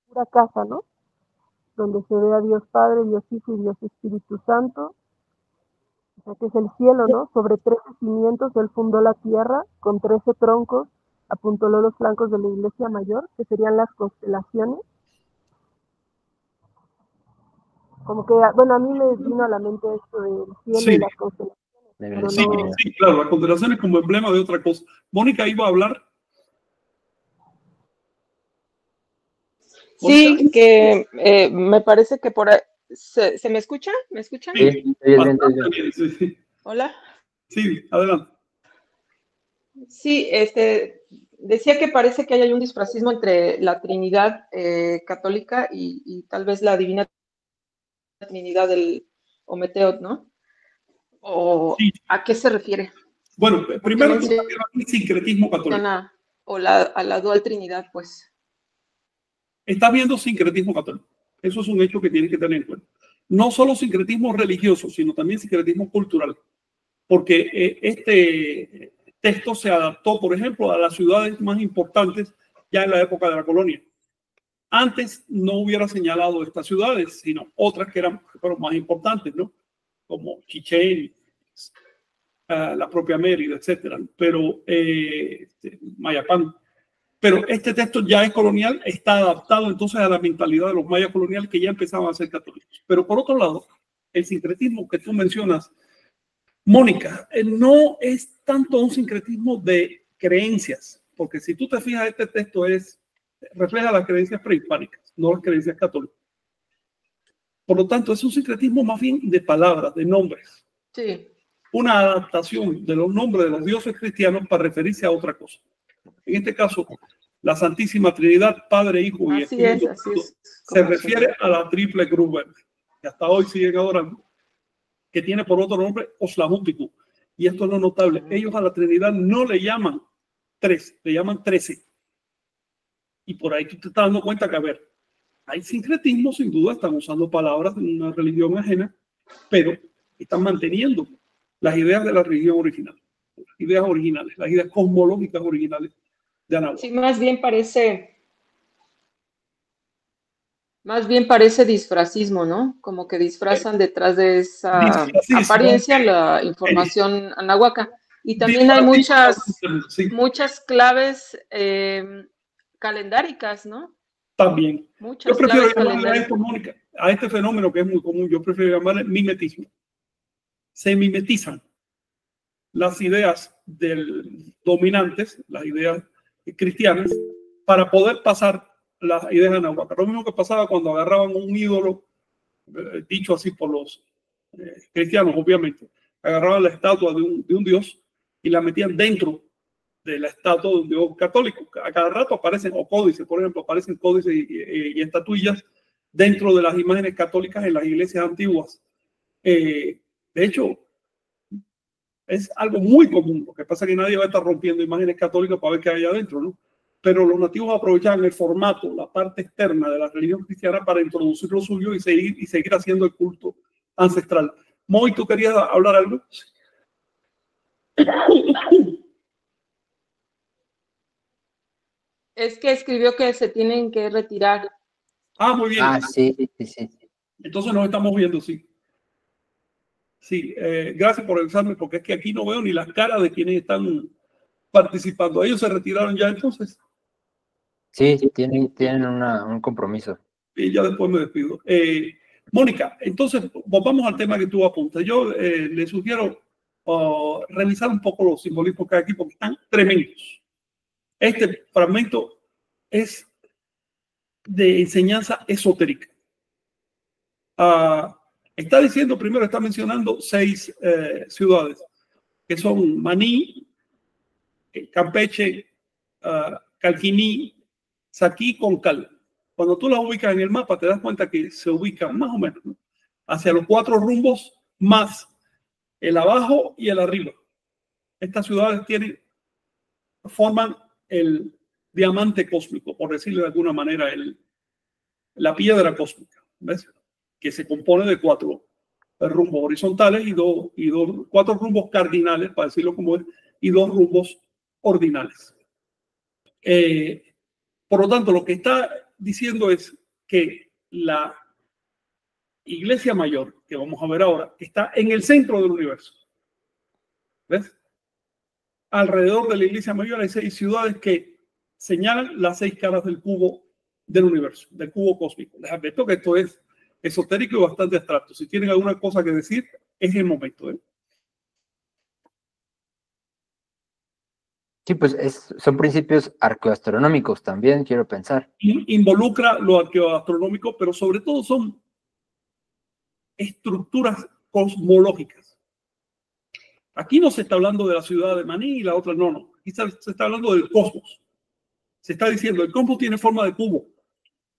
pura casa, ¿no? Donde se ve a Dios Padre, Dios Hijo y Dios Espíritu Santo. O sea, que es el cielo, ¿no? Sobre 13 cimientos él fundó la tierra, con 13 troncos apuntaló los flancos de la iglesia mayor, que serían las constelaciones. Como que, bueno, a mí me vino a la mente esto del cielo
Sí.
y las constelaciones. Pero
Sí,
no,
sí, claro, la constelación es como emblema de otra cosa. Mónica iba a hablar.
Sí, que me parece que por ahí... ¿Se me escucha? ¿Me escuchan?
Sí,
Bastante
bien, sí, sí.
Hola.
Sí, adelante.
Sí, decía que parece que hay un disfracismo entre la Trinidad católica y tal vez la Divina Trinidad del Ometeot, ¿no? ¿O
Sí.
a qué se refiere?
Bueno, primero tú estás viendo aquí sincretismo católico.
O a la dual Trinidad, pues.
Estás viendo sincretismo católico. Eso es un hecho que tienes que tener en cuenta. No solo sincretismo religioso, sino también sincretismo cultural. Porque este texto se adaptó, por ejemplo, a las ciudades más importantes ya en la época de la colonia. Antes no hubiera señalado estas ciudades, sino otras que fueron más importantes, ¿no? Como Chichén, la propia Mérida, etcétera. Pero Mayapán. Pero este texto ya es colonial, está adaptado entonces a la mentalidad de los mayas coloniales que ya empezaban a ser católicos. Pero por otro lado, el sincretismo que tú mencionas, Mónica, no es tanto un sincretismo de creencias, porque si tú te fijas, este texto refleja las creencias prehispánicas, no las creencias católicas. Por lo tanto, es un sincretismo más bien de palabras, de nombres.
Sí.
Una adaptación de los nombres de los dioses cristianos para referirse a otra cosa. En este caso, la Santísima Trinidad, Padre, Hijo y Espíritu Santo, se refiere a la triple cruz verde, que hasta hoy siguen adorando, que tiene por otro nombre Oslahúntico. Y esto es lo notable. Ellos a la Trinidad no le llaman 3, le llaman 13. Y por ahí tú te estás dando cuenta que, a ver, hay sincretismo, sin duda, están usando palabras de una religión ajena, pero están manteniendo las ideas de la religión original, las ideas originales, las ideas cosmológicas originales de Anahuac.
Sí, más bien parece disfrazismo, ¿no? Como que disfrazan detrás de esa apariencia la información anahuaca. Y también hay muchas claves calendáricas, ¿no?
También.
Muchas
yo prefiero
claves
llamarle a esto, Mónica, a este fenómeno que es muy común, yo prefiero llamarle mimetismo. Se mimetizan las ideas dominantes, las ideas cristianas, para poder pasar las ideas anahuacas. Lo mismo que pasaba cuando agarraban un ídolo, dicho así por los cristianos, obviamente, agarraban la estatua de un dios y la metían dentro de la estatua de un dios católico. A cada rato aparecen, o códices, por ejemplo, aparecen códices y estatuillas dentro de las imágenes católicas en las iglesias antiguas. De hecho, es algo muy común. Lo que pasa es que nadie va a estar rompiendo imágenes católicas para ver qué hay adentro, ¿no? Pero los nativos aprovechaban el formato, la parte externa de la religión cristiana para introducir lo suyo y seguir haciendo el culto ancestral. Moy, ¿tú querías hablar algo?
Es que escribió que se tienen que retirar.
Ah, muy bien.
Ah, sí.
Entonces nos estamos viendo, sí. Sí, gracias por avisarme, porque es que aquí no veo ni las caras de quienes están participando. ¿Ellos se retiraron ya entonces?
Sí, tienen un compromiso.
Y ya después me despido. Mónica, entonces volvamos al tema que tú apuntas. Yo le sugiero revisar un poco los simbolismos que hay aquí porque están tremendos. Este fragmento es de enseñanza esotérica. Está diciendo, primero está mencionando 6 ciudades, que son Maní, Campeche, Calquiní, Saquí, Concal. Cuando tú las ubicas en el mapa, te das cuenta que se ubican más o menos, ¿no?, hacia los 4 rumbos más el abajo y el arriba. Estas ciudades forman el diamante cósmico, por decirlo de alguna manera, la piedra cósmica, ¿ves?, que se compone de 4 rumbos horizontales y 4 rumbos cardinales, para decirlo como es, y 2 rumbos ordinales. Por lo tanto, lo que está diciendo es que la iglesia mayor, que vamos a ver ahora, está en el centro del universo. ¿Ves? Alrededor de la iglesia mayor hay 6 ciudades que señalan las 6 caras del cubo del universo, del cubo cósmico. Les advierto que esto es esotérico y bastante abstracto. Si tienen alguna cosa que decir, es el momento, ¿eh?
Sí, pues son principios arqueoastronómicos también, quiero pensar.
Involucra lo arqueoastronómico, pero sobre todo son estructuras cosmológicas. Aquí no se está hablando de la ciudad de Maní y la otra no. Aquí se está hablando del cosmos. Se está diciendo, el cosmos tiene forma de cubo.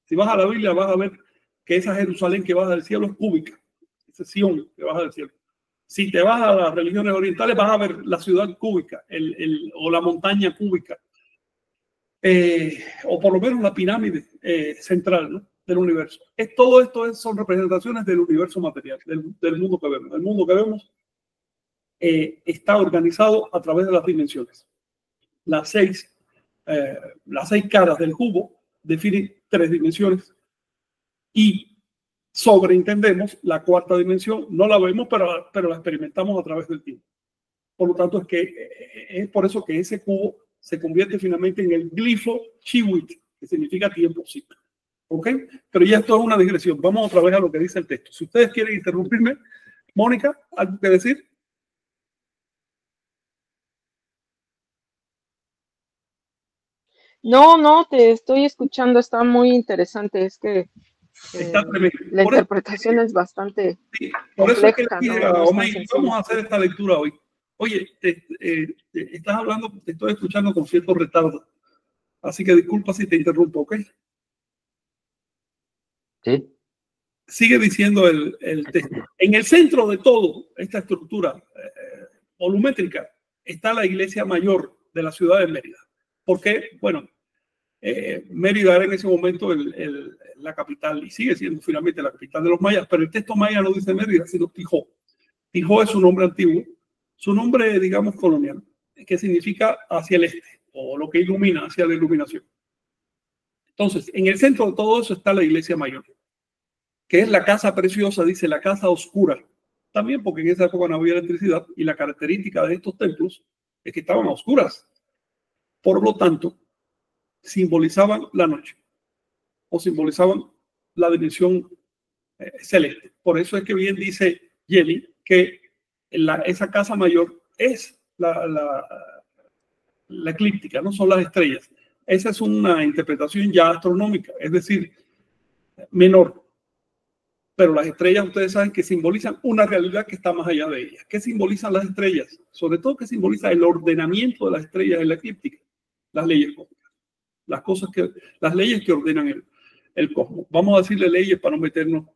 Si vas a la Biblia vas a ver que esa Jerusalén que baja del cielo es cúbica. Ese Sion que baja del cielo. Si te vas a las religiones orientales, vas a ver la ciudad cúbica o la montaña cúbica, o por lo menos la pirámide central, ¿no?, del universo. Todo esto son representaciones del universo material, del mundo que vemos. El mundo que vemos está organizado a través de las dimensiones. Las seis caras del cubo definen 3 dimensiones y sobreentendemos la 4ª dimensión. No la vemos, pero la experimentamos a través del tiempo. Por lo tanto, es por eso que ese cubo se convierte finalmente en el glifo Chiwit, que significa tiempo ciclo. ¿Ok? Pero ya esto es una digresión. Vamos otra vez a lo que dice el texto. Si ustedes quieren interrumpirme, Mónica, ¿algo que decir?
No, te estoy escuchando, está muy interesante. Es que la interpretación es bastante
por eso es que
compleja,
vamos a hacer esta lectura hoy. Oye, estás hablando, te estoy escuchando con cierto retardo, así que disculpa si te interrumpo, ¿ok?
Sí.
Sigue diciendo el texto. En el centro de todo esta estructura volumétrica está la iglesia mayor de la ciudad de Mérida. Porque, bueno, Mérida era en ese momento la capital, y sigue siendo finalmente la capital de los mayas, pero el texto maya no dice Mérida, sino Tijó. Tijó es su nombre antiguo, su nombre, digamos, colonial, que significa hacia el este, o lo que ilumina, hacia la iluminación. Entonces, en el centro de todo eso está la iglesia mayor, que es la casa preciosa, dice la casa oscura. También porque en esa época no había electricidad, y la característica de estos templos es que estaban a oscuras. Por lo tanto, simbolizaban la noche o simbolizaban la dimensión celeste. Por eso es que bien dice Jenny que esa casa mayor es la eclíptica, no son las estrellas. Esa es una interpretación ya astronómica, es decir, menor. Pero las estrellas, ustedes saben que simbolizan una realidad que está más allá de ellas. ¿Qué simbolizan las estrellas? Sobre todo, ¿qué simboliza el ordenamiento de las estrellas en la eclíptica? Las leyes cósmicas. Las leyes que ordenan el cosmos. Vamos a decirle leyes para no meternos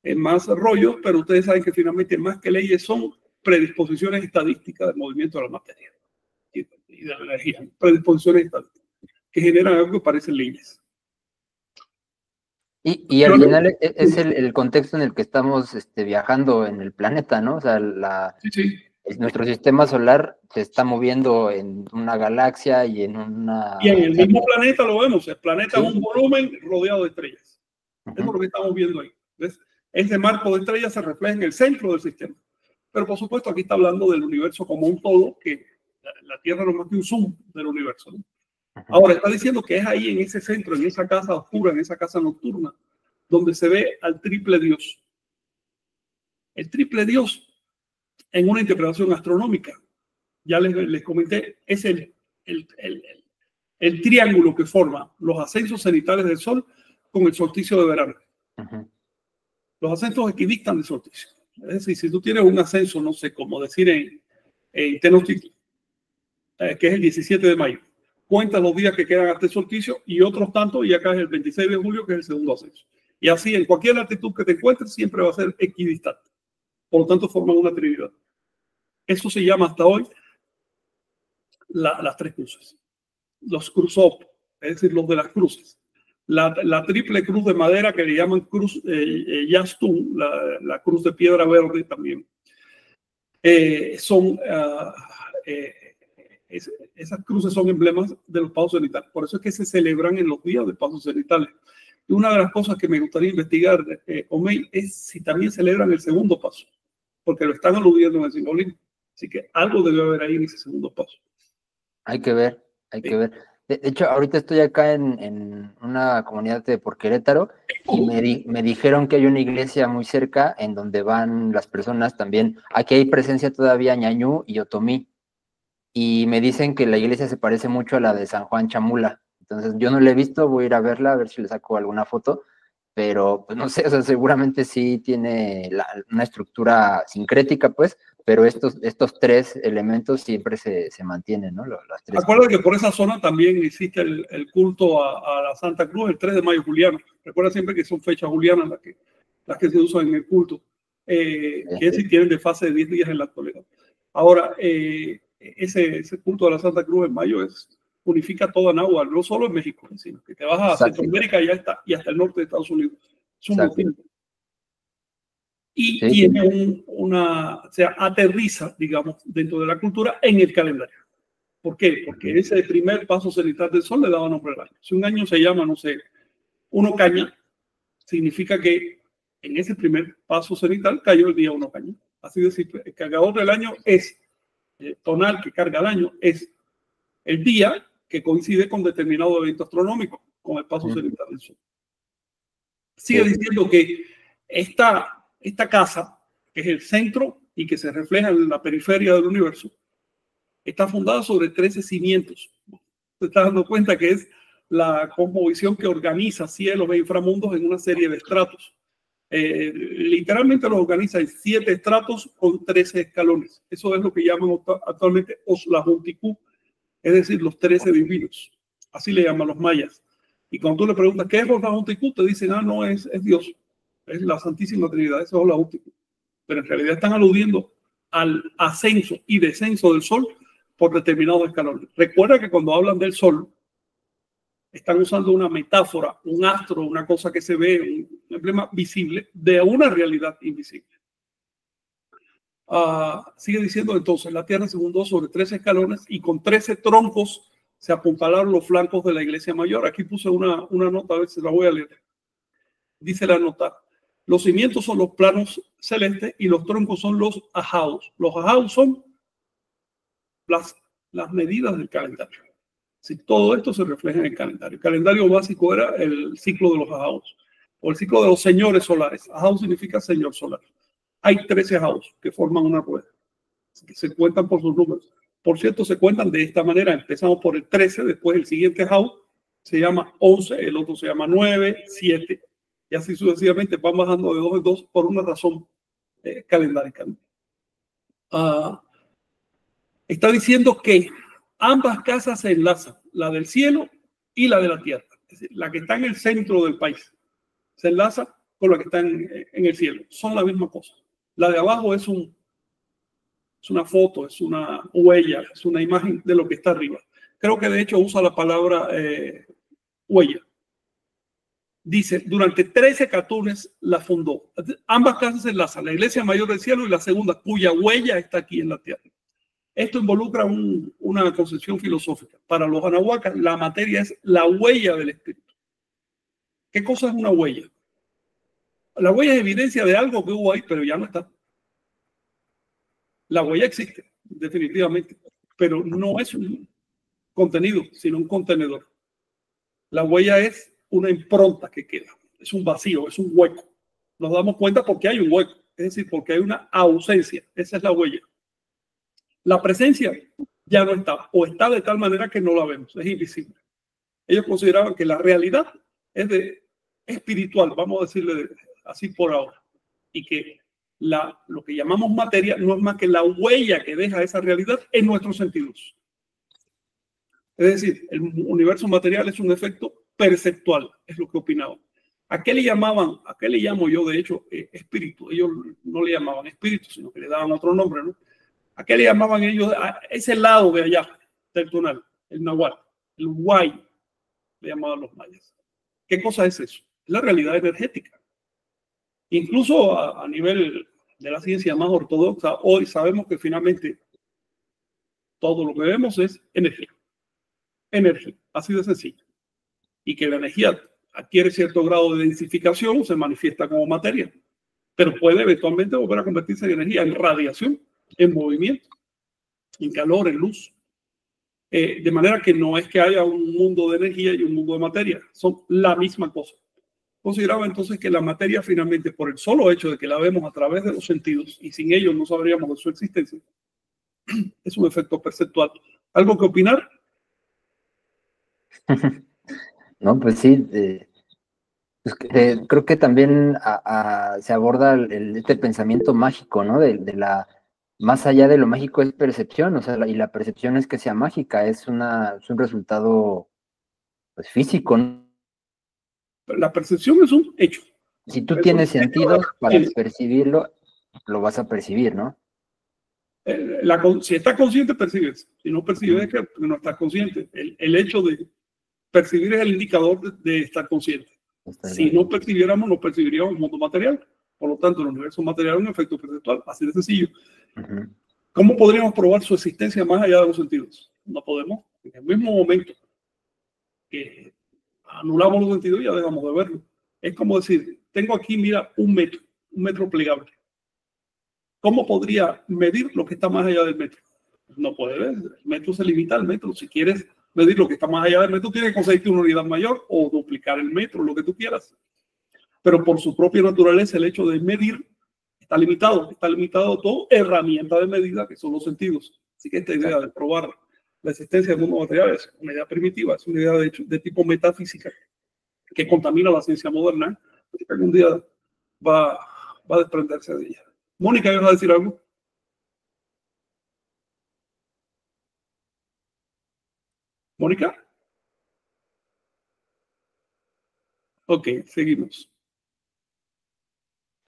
en más rollos, pero ustedes saben que finalmente más que leyes son predisposiciones estadísticas del movimiento de la materia y de la energía. Predisposiciones estadísticas que generan algo que parecen leyes.
Y al final es el contexto en el que estamos viajando en el planeta, ¿no? O sea,
sí.
Nuestro sistema solar se está moviendo en una galaxia y en una...
Y en el mismo planeta lo vemos. El planeta es un volumen rodeado de estrellas. Eso es lo que estamos viendo ahí. ¿Ves? Ese marco de estrellas se refleja en el centro del sistema. Pero por supuesto aquí está hablando del universo como un todo, que la Tierra no es más que un zoom del universo, ¿no? Ahora está diciendo que es ahí en ese centro, en esa casa oscura, en esa casa nocturna, donde se ve al triple Dios. El triple Dios, en una interpretación astronómica, ya les comenté, es el triángulo que forma los ascensos cenitales del Sol con el solsticio de verano. Los ascensos equidistan del solsticio. Es decir, si tú tienes un ascenso, no sé cómo decir en Tenochtitlan, que es el 17 de mayo, cuenta los días que quedan hasta el solsticio y otros tantos, y acá es el 26 de julio, que es el segundo ascenso. Y así, en cualquier latitud que te encuentres, siempre va a ser equidistante. Por lo tanto, forman una trinidad. Eso se llama hasta hoy las 3 cruces. Los cruzop, es decir, los de las cruces. La triple cruz de madera que le llaman cruz Yastun, la cruz de piedra verde también. Esas cruces son emblemas de los pasos cenitales. Por eso es que se celebran en los días de pasos cenitales. Y una de las cosas que me gustaría investigar, Omey, es si también celebran el segundo paso, porque lo están aludiendo en el simbolismo. Así que algo debe haber ahí en ese segundo paso.
Hay que ver. De hecho, ahorita estoy acá en una comunidad por Querétaro y me dijeron que hay una iglesia muy cerca en donde van las personas también. Aquí hay presencia todavía ñañú y otomí. Y me dicen que la iglesia se parece mucho a la de San Juan Chamula. Entonces, yo no la he visto, voy a ir a verla, a ver si le saco alguna foto. Pero, pues no sé, o sea, seguramente sí tiene una estructura sincrética, pues, pero estos 3 elementos siempre se mantienen, ¿no? Las 3.
Recuerda que por esa zona también existe el culto a la Santa Cruz, el 3 de mayo juliano. Recuerda siempre que son fechas julianas las que se usan en el culto. que es si tienen desfase de 10 días en la actualidad. Ahora, ese punto de la Santa Cruz en mayo unifica toda Náhuatl, no solo en México, sino que te vas a Centroamérica y ya está, y hasta el norte de Estados Unidos. Es un motivo. Y tiene o sea, aterriza, digamos, dentro de la cultura en el calendario. ¿Por qué? Porque ese primer paso cenital del sol le daba nombre al año. Si un año se llama, no sé, Uno Caña, significa que en ese primer paso cenital cayó el día Uno Caña. Así de simple. El cargador del año es tonal, que carga el año, es el día que coincide con determinado evento astronómico, con el paso cenital del sol. Sigue diciendo que esta casa, que es el centro y que se refleja en la periferia del universo, está fundada sobre 13 cimientos. Se está dando cuenta que es la cosmovisión que organiza cielos e inframundos en una serie de estratos. Literalmente los organiza en 7 estratos con 13 escalones. Eso es lo que llaman actualmente Oslahunticú, es decir, los 13 divinos. Así le llaman los mayas. Y cuando tú le preguntas qué es Oslahunticú, te dicen, no, es Dios. Es la Santísima Trinidad, eso es Oslahunticú. Pero en realidad están aludiendo al ascenso y descenso del sol por determinados escalones. Recuerda que cuando hablan del sol, están usando una metáfora, un astro, una cosa que se ve, un emblema visible de una realidad invisible. Sigue diciendo entonces, la tierra se fundó sobre 13 escalones y con 13 troncos se apuntalaron los flancos de la iglesia mayor. Aquí puse una nota, a ver si la voy a leer. Dice la nota, los cimientos son los planos celestes y los troncos son los ajaos. Los ajaos son las medidas del calendario. Si todo esto se refleja en el calendario. El calendario básico era el ciclo de los ajaos o el ciclo de los señores solares. Ajao significa señor solar. Hay 13 ajaos que forman una rueda. Que se cuentan por sus números. Por cierto, se cuentan de esta manera. Empezamos por el 13, después el siguiente ajao se llama 11, el otro se llama 9, 7, y así sucesivamente van bajando de 2 en 2 por una razón calendárica. Está diciendo que ambas casas se enlazan, la del cielo y la de la tierra. Es decir, la que está en el centro del país se enlaza con la que está en el cielo. Son la misma cosa. La de abajo es una foto, es una huella, es una imagen de lo que está arriba. Creo que de hecho usa la palabra huella. Dice, durante 13 catunes la fundó. Ambas casas se enlazan, la iglesia mayor del cielo y la segunda, cuya huella está aquí en la tierra. Esto involucra una concepción filosófica. Para los anahuacas, la materia es la huella del espíritu. ¿Qué cosa es una huella? La huella es evidencia de algo que hubo ahí, pero ya no está. La huella existe, definitivamente, pero no es un contenido, sino un contenedor. La huella es una impronta que queda, es un vacío, es un hueco. Nos damos cuenta porque hay un hueco, es decir, porque hay una ausencia. Esa es la huella. La presencia ya no está, o está de tal manera que no la vemos, es invisible. Ellos consideraban que la realidad es espiritual, vamos a decirle así por ahora, y que lo que llamamos materia no es más que la huella que deja esa realidad en nuestros sentidos. Es decir, el universo material es un efecto perceptual, es lo que opinaban. ¿A qué le llamaban? ¿A qué le llamo yo, de hecho, espíritu? Ellos no le llamaban espíritu, sino que le daban otro nombre, ¿no? ¿A qué le llamaban ellos? A ese lado de allá del tonal, el nahuatl, el huay, le llamaban los mayas. ¿Qué cosa es eso? Es la realidad energética. Incluso a nivel de la ciencia más ortodoxa, hoy sabemos que finalmente todo lo que vemos es energía. Energía, así de sencillo. Y que la energía adquiere cierto grado de densificación, se manifiesta como materia, pero puede eventualmente volver a convertirse en energía, en radiación, en movimiento, en calor, en luz. De manera que no es que haya un mundo de energía y un mundo de materia, son la misma cosa. Consideraba entonces que la materia finalmente, por el solo hecho de que la vemos a través de los sentidos y sin ellos no sabríamos de su existencia, es un efecto perceptual. ¿Algo que opinar?
No, pues sí, pues creo que también se aborda este pensamiento mágico, ¿no? Más allá de lo mágico es percepción, o sea, y la percepción es que sea mágica, es un resultado pues, físico, ¿no?
La percepción es un hecho.
Si tú tienes sentidos para percibirlo, lo vas a percibir, ¿no?
Si estás consciente, percibes. Si no percibes, es que no estás consciente. El hecho de percibir es el indicador de estar consciente. Si no percibiéramos, no percibiríamos el mundo material. Por lo tanto, el universo material es un efecto perceptual, así de sencillo. ¿Cómo podríamos probar su existencia más allá de los sentidos? No podemos. En el mismo momento que anulamos los sentidos, ya dejamos de verlo. Es como decir, tengo aquí, mira, un metro plegable. ¿Cómo podría medir lo que está más allá del metro? No puede ver. El metro se limita al metro. Si quieres medir lo que está más allá del metro, tienes que conseguirte una unidad mayor o duplicar el metro, lo que tú quieras. Pero por su propia naturaleza, el hecho de medir está limitado. Está limitado todo herramienta de medida, que son los sentidos. Así que esta idea de probar la existencia del mundo material es una idea primitiva, es una idea de tipo metafísica que contamina la ciencia moderna, que algún día va a desprenderse de ella. Mónica, ¿vas a decir algo? ¿Mónica? Ok, seguimos.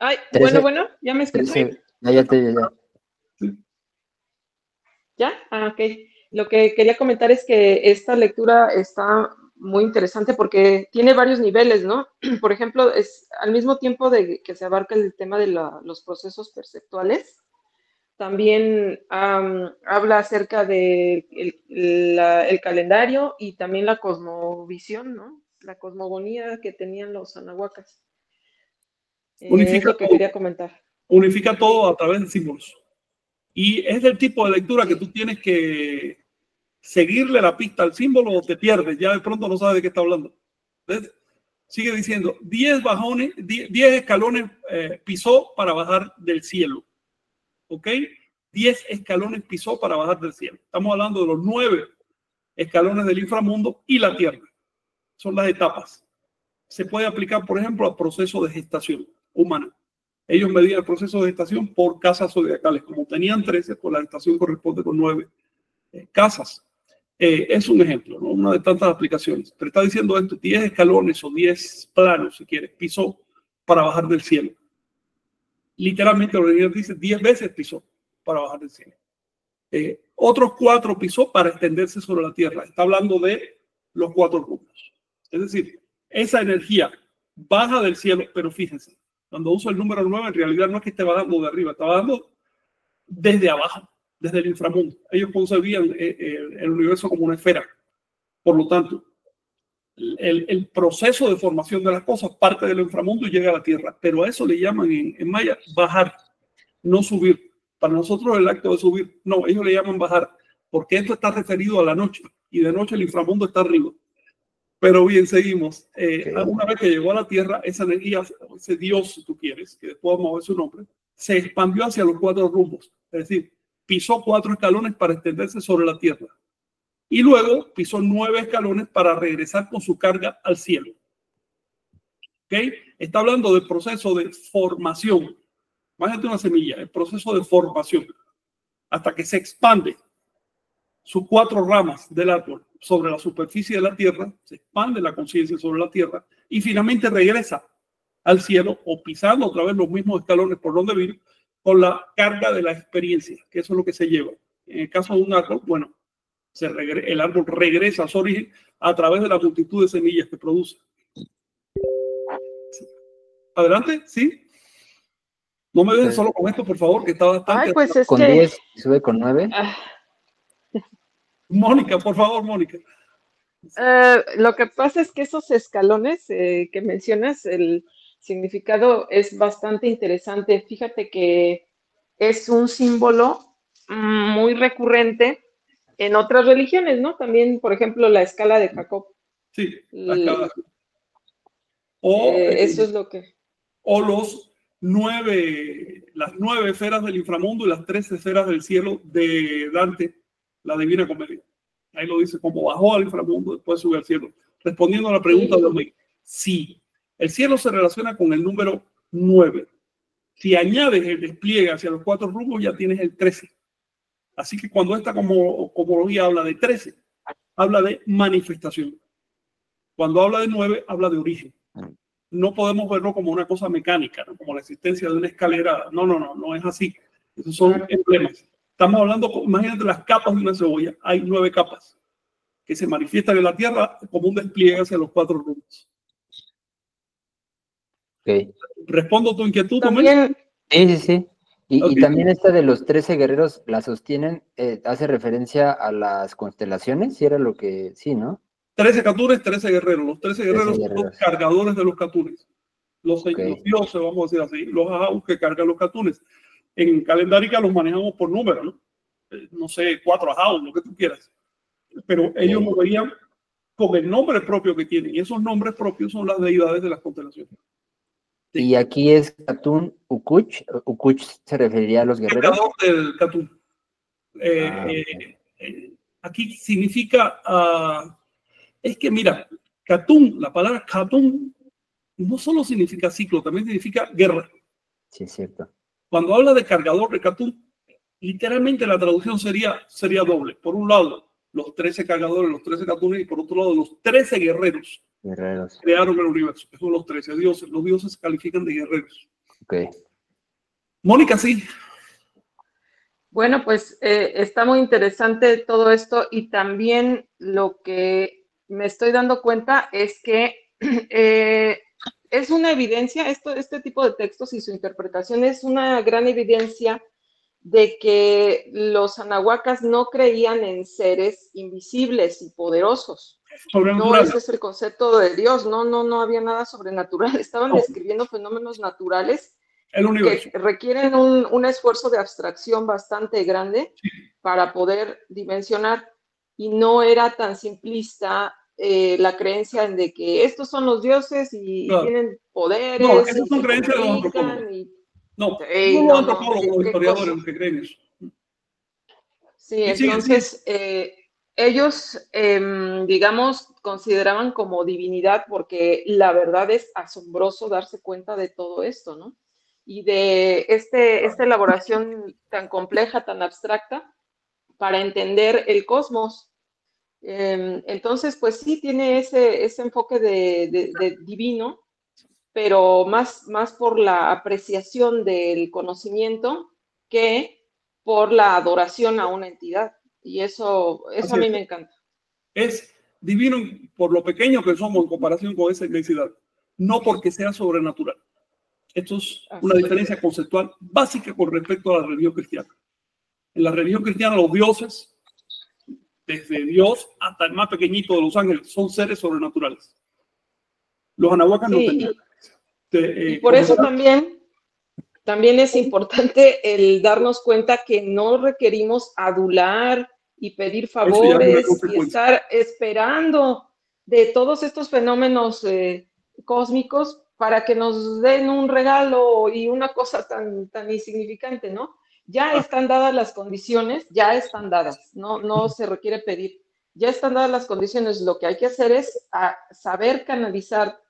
Ay, bueno, ya me escuché. ¿Ya? Ok. Lo que quería comentar es que esta lectura está muy interesante porque tiene varios niveles, ¿no? Por ejemplo, es al mismo tiempo de que se abarca el tema de los procesos perceptuales, también habla acerca de el calendario y también la cosmovisión, ¿no? La cosmogonía que tenían los anahuacas. Es lo que quería comentar.
Unifica todo a través de símbolos. Y es del tipo de lectura que tú tienes que seguirle la pista al símbolo o te pierdes. Ya de pronto no sabes de qué está hablando. ¿Ves? Sigue diciendo, 10 escalones pisó para bajar del cielo. ¿Ok? 10 escalones pisó para bajar del cielo. Estamos hablando de los 9 escalones del inframundo y la tierra. Son las etapas. Se puede aplicar, por ejemplo, al proceso de gestación humana. Ellos medían el proceso de gestación por casas zodiacales. Como tenían 13, pues la gestación corresponde con 9 casas. Es un ejemplo, ¿no? Una de tantas aplicaciones. Pero está diciendo esto, 10 escalones o 10 planos, si quieres, pisó para bajar del cielo. Literalmente, lo que dice 10 veces pisó para bajar del cielo. Otros 4 pisó para extenderse sobre la tierra. Está hablando de los 4 rumbos. Es decir, esa energía baja del cielo, pero fíjense, cuando uso el número 9, en realidad no es que esté bajando de arriba, está bajando desde abajo, desde el inframundo. Ellos concebían el universo como una esfera. Por lo tanto, el proceso de formación de las cosas parte del inframundo y llega a la tierra. Pero a eso le llaman en maya bajar, no subir. Para nosotros el acto de subir, no, ellos le llaman bajar, porque esto está referido a la noche y de noche el inframundo está arriba. Pero bien, seguimos. Una vez que llegó a la tierra, esa energía, ese Dios, si tú quieres, que después vamos a ver su nombre, se expandió hacia los 4 rumbos. Es decir, pisó 4 escalones para extenderse sobre la tierra. Y luego pisó 9 escalones para regresar con su carga al cielo. ¿Okay? Está hablando del proceso de formación. Imagínate una semilla, el proceso de formación. Hasta que se expande sus 4 ramas del árbol sobre la superficie de la tierra, se expande la conciencia sobre la tierra y finalmente regresa al cielo o pisando otra vez los mismos escalones por donde vino con la carga de la experiencia, que eso es lo que se lleva. En el caso de un árbol, bueno, el árbol regresa a su origen a través de la multitud de semillas que produce. Adelante, ¿sí? No me dejen solo con esto, por favor, que está bastante...
Ay, pues es
con
que...
10 sube con 9.
Mónica, por favor, Mónica.
Lo que pasa es que esos escalones que mencionas, el significado es bastante interesante. Fíjate que es un símbolo muy recurrente en otras religiones, ¿no? También, por ejemplo, la escala de Jacob.
Sí, la escala.
Eso es lo que...
O las 9 esferas del inframundo y las 13 esferas del cielo de Dante, la Divina Comedia. Ahí lo dice, como bajó al inframundo, después sube al cielo. Respondiendo a la pregunta de hoy, sí, el cielo se relaciona con el número 9. Si añades el despliegue hacia los 4 rumbos, ya tienes el 13. Así que cuando esta cosmología habla de 13, habla de manifestación. Cuando habla de 9, habla de origen. no podemos verlo como una cosa mecánica, ¿no? Como la existencia de una escalera. No es así. Esos son emblemas. Estamos hablando, imagínate las capas de una cebolla. Hay 9 capas que se manifiestan en la Tierra como un despliegue hacia los 4 rumbos.
Okay.
¿Respondo tu inquietud,
También,
Sí. Y también esta de los 13 guerreros la sostienen, hace referencia a las constelaciones, si era lo que, sí, ¿no?
13 catunes, 13 guerreros. Los 13 guerreros son los cargadores de los catunes. Los dioses, vamos a decir así, los ajaus que cargan los catunes. En Calendárica los manejamos por número, ¿no? No sé, 4 ajaus, lo que tú quieras. Pero ellos moverían con el nombre propio que tienen. Y esos nombres propios son las deidades de las constelaciones. Sí.
Y aquí es Catún Ukuch. Ukuch se referiría a los guerreros.
El del Catún. Aquí significa... es que mira, Catún, la palabra Catún no solo significa ciclo, también significa guerra.
Sí, es cierto.
Cuando habla de cargador de Catún, literalmente la traducción sería doble. Por un lado, los 13 cargadores, los 13 Catunes, y por otro lado, los 13 guerreros. Crearon el universo. Esos son los 13 dioses. Los dioses se califican de guerreros.
Ok.
Mónica, sí.
Bueno, pues está muy interesante todo esto, y también lo que me estoy dando cuenta es que es una evidencia, este tipo de textos y su interpretación es una gran evidencia de que los anahuacas no creían en seres invisibles y poderosos. No, ese es el concepto de Dios. No había nada sobrenatural. Estaban describiendo fenómenos naturales que requieren un esfuerzo de abstracción bastante grande para poder dimensionar, y no era tan simplista la creencia en de que estos son los dioses y tienen poderes.
No, esas son creencias de los antropólogos. No los antropólogos, los historiadores los que creen eso.
Sí, entonces ellos, digamos, consideraban como divinidad, porque la verdad es asombroso darse cuenta de todo esto, ¿no? Y de esta elaboración tan compleja, tan abstracta, para entender el cosmos. Entonces, pues sí, tiene ese enfoque de divino, pero más por la apreciación del conocimiento que por la adoración a una entidad. Y eso a mí me encanta.
Es divino por lo pequeño que somos en comparación con esa inmensidad, no porque sea sobrenatural. Esto es una diferencia conceptual básica con respecto a la religión cristiana. En la religión cristiana, los dioses, desde Dios hasta el más pequeñito de los ángeles, son seres sobrenaturales. Los anahuacas no tenían.
Y por eso también es importante el darnos cuenta que no requerimos adular y pedir favores y estar esperando de todos estos fenómenos cósmicos para que nos den un regalo y una cosa tan insignificante, ¿no? Ya están dadas las condiciones, ya están dadas, no se requiere pedir, ya están dadas las condiciones. Lo que hay que hacer es saber canalizar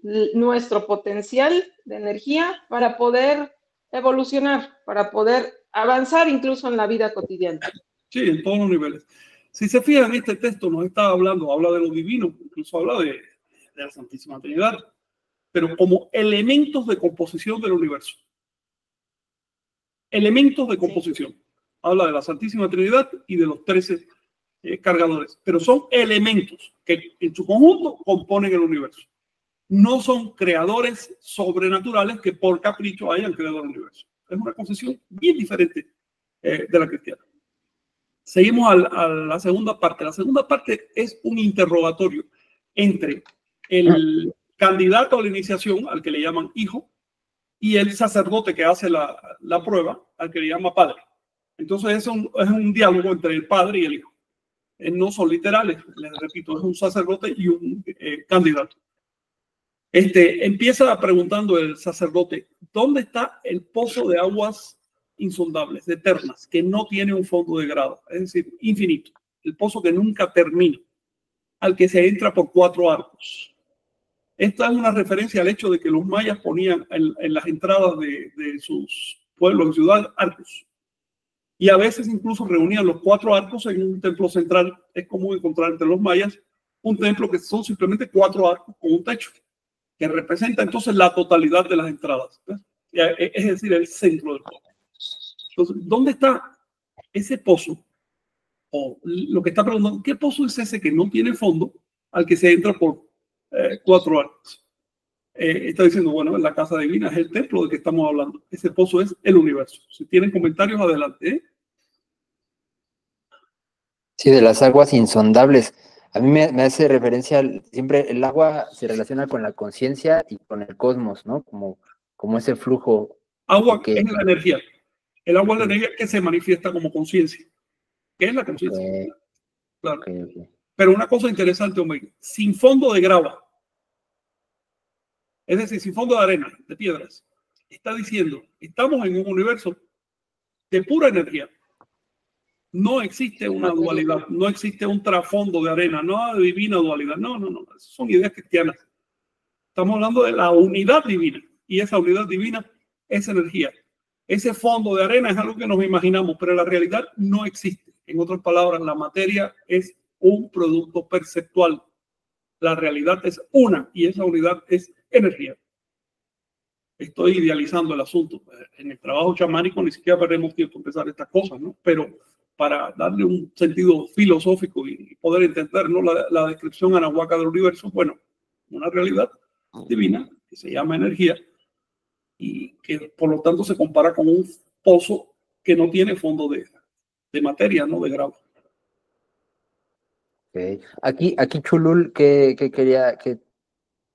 nuestro potencial de energía para poder evolucionar, para poder avanzar incluso en la vida cotidiana.
Sí, en todos los niveles. Si se fijan, este texto nos está hablando, habla de lo divino, incluso habla de la Santísima Trinidad, pero como elementos de composición del universo. Elementos de composición. Sí. Habla de la Santísima Trinidad y de los 13 cargadores, pero son elementos que en su conjunto componen el universo. No son creadores sobrenaturales que por capricho hayan creado el universo. Es una concepción bien diferente de la cristiana. Seguimos a la segunda parte. La segunda parte es un interrogatorio entre el candidato a la iniciación, al que le llaman hijo, y el sacerdote que hace la prueba, al que le llama padre. Entonces es un diálogo entre el padre y el hijo. No son literales, les repito, es un sacerdote y un candidato. Empieza preguntando el sacerdote, ¿dónde está el pozo de aguas insondables, eternas, que no tiene un fondo de grado? Es decir, infinito. El pozo que nunca termina, al que se entra por 4 arcos. Esta es una referencia al hecho de que los mayas ponían en las entradas de sus pueblos y ciudades arcos. Y a veces incluso reunían los 4 arcos en un templo central. Es común encontrar entre los mayas un templo que son simplemente 4 arcos con un techo. que representa entonces la totalidad de las entradas, ¿ves? Es decir, el centro del pozo. Entonces, ¿dónde está ese pozo? O lo que está preguntando, ¿qué pozo es ese que no tiene fondo al que se entra por 4 arcos? Está diciendo, bueno, la casa divina es el templo del que estamos hablando. Ese pozo es el universo. Si tienen comentarios, adelante.
Sí, de las aguas insondables. A mí me hace referencia, siempre el agua se relaciona con la conciencia y con el cosmos, ¿no? Como ese flujo.
Agua es la energía. El agua es la energía que se manifiesta como conciencia. ¿Qué es la conciencia? Claro.
Okay.
Pero una cosa interesante, hombre, sin fondo de grava, es decir, sin fondo de arena, de piedras, está diciendo, estamos en un universo de pura energía. No existe una dualidad, no existe un trasfondo de arena, no hay divina dualidad. No. Son ideas cristianas. Estamos hablando de la unidad divina y esa unidad divina es energía. Ese fondo de arena es algo que nos imaginamos, pero la realidad no existe. En otras palabras, la materia es un producto perceptual. La realidad es una y esa unidad es energía. Estoy idealizando el asunto. En el trabajo chamánico ni siquiera perdemos tiempo en pensar estas cosas, ¿no? Pero para darle un sentido filosófico y poder entender, ¿no?, la descripción anahuaca del universo, bueno, una realidad divina que se llama energía y que por lo tanto se compara con un pozo que no tiene fondo de materia, ¿no?, de grava.
Okay. Aquí Chulul, ¿qué quería?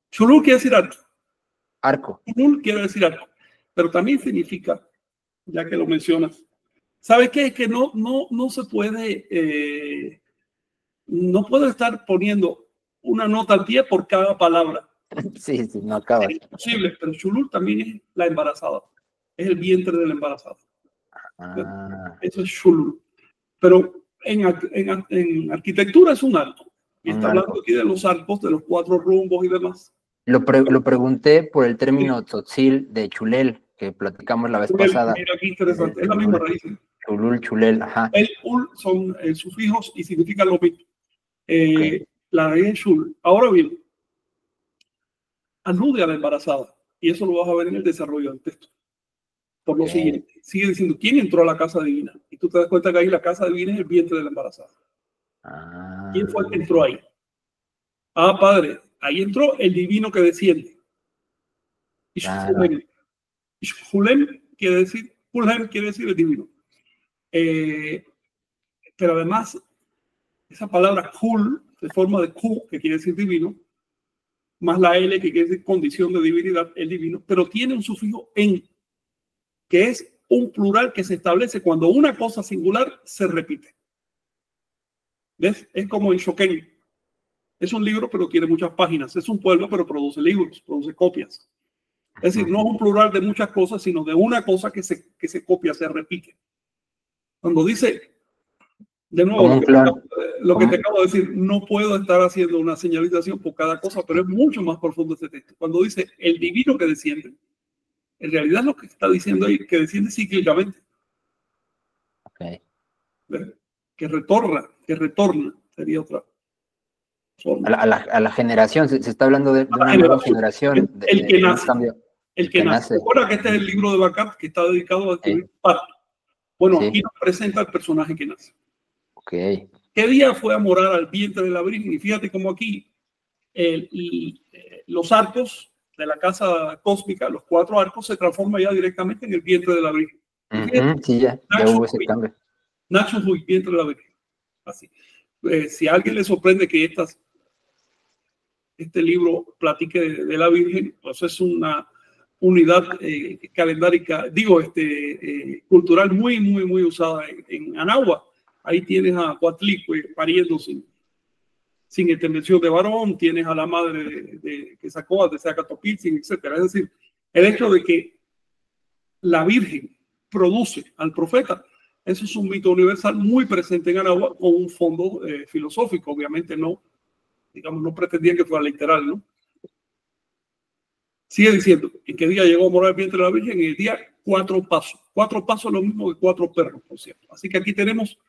Chulul quiere decir arco.
Arco.
Chulul quiere decir arco, pero también significa, ya que lo mencionas, ¿sabes qué? Es que no se puede, no puedo estar poniendo una nota al pie por cada palabra.
Sí, no acaba.
Es imposible, pero Chulul también es la embarazada, es el vientre de la embarazada. Eso es Chulul. Pero en arquitectura es un arco. Y está hablando aquí de los arcos, de los 4 rumbos y demás.
Lo pregunté por el término tzotzil de chulel, que platicamos la vez pasada.
Mira qué interesante, es la misma raíz.
Chulel, ajá.
El ul son sufijos y significan lo mismo. La raíz es chul. Ahora bien, alude a la embarazada. Y eso lo vas a ver en el desarrollo del texto. Por lo siguiente, sigue diciendo, ¿quién entró a la casa divina? Y tú te das cuenta que ahí la casa divina es el vientre de la embarazada. ¿Quién fue el que entró ahí? Padre, ahí entró el divino que desciende. Ishulem quiere decir el divino. Pero además, esa palabra Hul, de forma de Q, que quiere decir divino, más la L, que quiere decir condición de divinidad, el divino, pero tiene un sufijo en, que es un plural que se establece cuando una cosa singular se repite. ¿Ves? Es como en Shoken. Es un libro, pero tiene muchas páginas. Es un pueblo, pero produce libros, produce copias. Es decir, no es un plural de muchas cosas, sino de una cosa que se copia, se repite. Cuando dice, de nuevo, lo que te acabo de decir, no puedo estar haciendo una señalización por cada cosa, pero es mucho más profundo este texto. Cuando dice el divino que desciende, en realidad lo que está diciendo ahí, que desciende cíclicamente. Que retorna, sería otra forma.
A la generación, se está hablando de una nueva generación.
El que nace. El que nace. Recuerda que este es el libro de Backup que está dedicado a escribir parto. Bueno, aquí nos presenta el personaje que nace. ¿Qué día fue a morar al vientre de la Virgen? Y fíjate cómo aquí los arcos de la casa cósmica, los 4 arcos, se transforman ya directamente en el vientre de la Virgen.
Sí, ya hubo ese cambio.
Nacho Huy, vientre de la Virgen. Así. Si a alguien le sorprende que este libro platique de la Virgen, pues es una unidad calendárica, cultural muy usada en Anagua. Ahí tienes a Coatlicue pariendo sin intervención de varón, tienes a la madre que sacó de Zacatopitzin, etc. Es decir, el hecho de que la Virgen produce al profeta, eso es un mito universal muy presente en Anagua con un fondo filosófico. Obviamente no pretendían que fuera literal, ¿no? Sigue diciendo, ¿en qué día llegó a morar el vientre de la Virgen? En el día 4 pasos. 4 pasos es lo mismo que 4 perros, por cierto. Así que aquí tenemos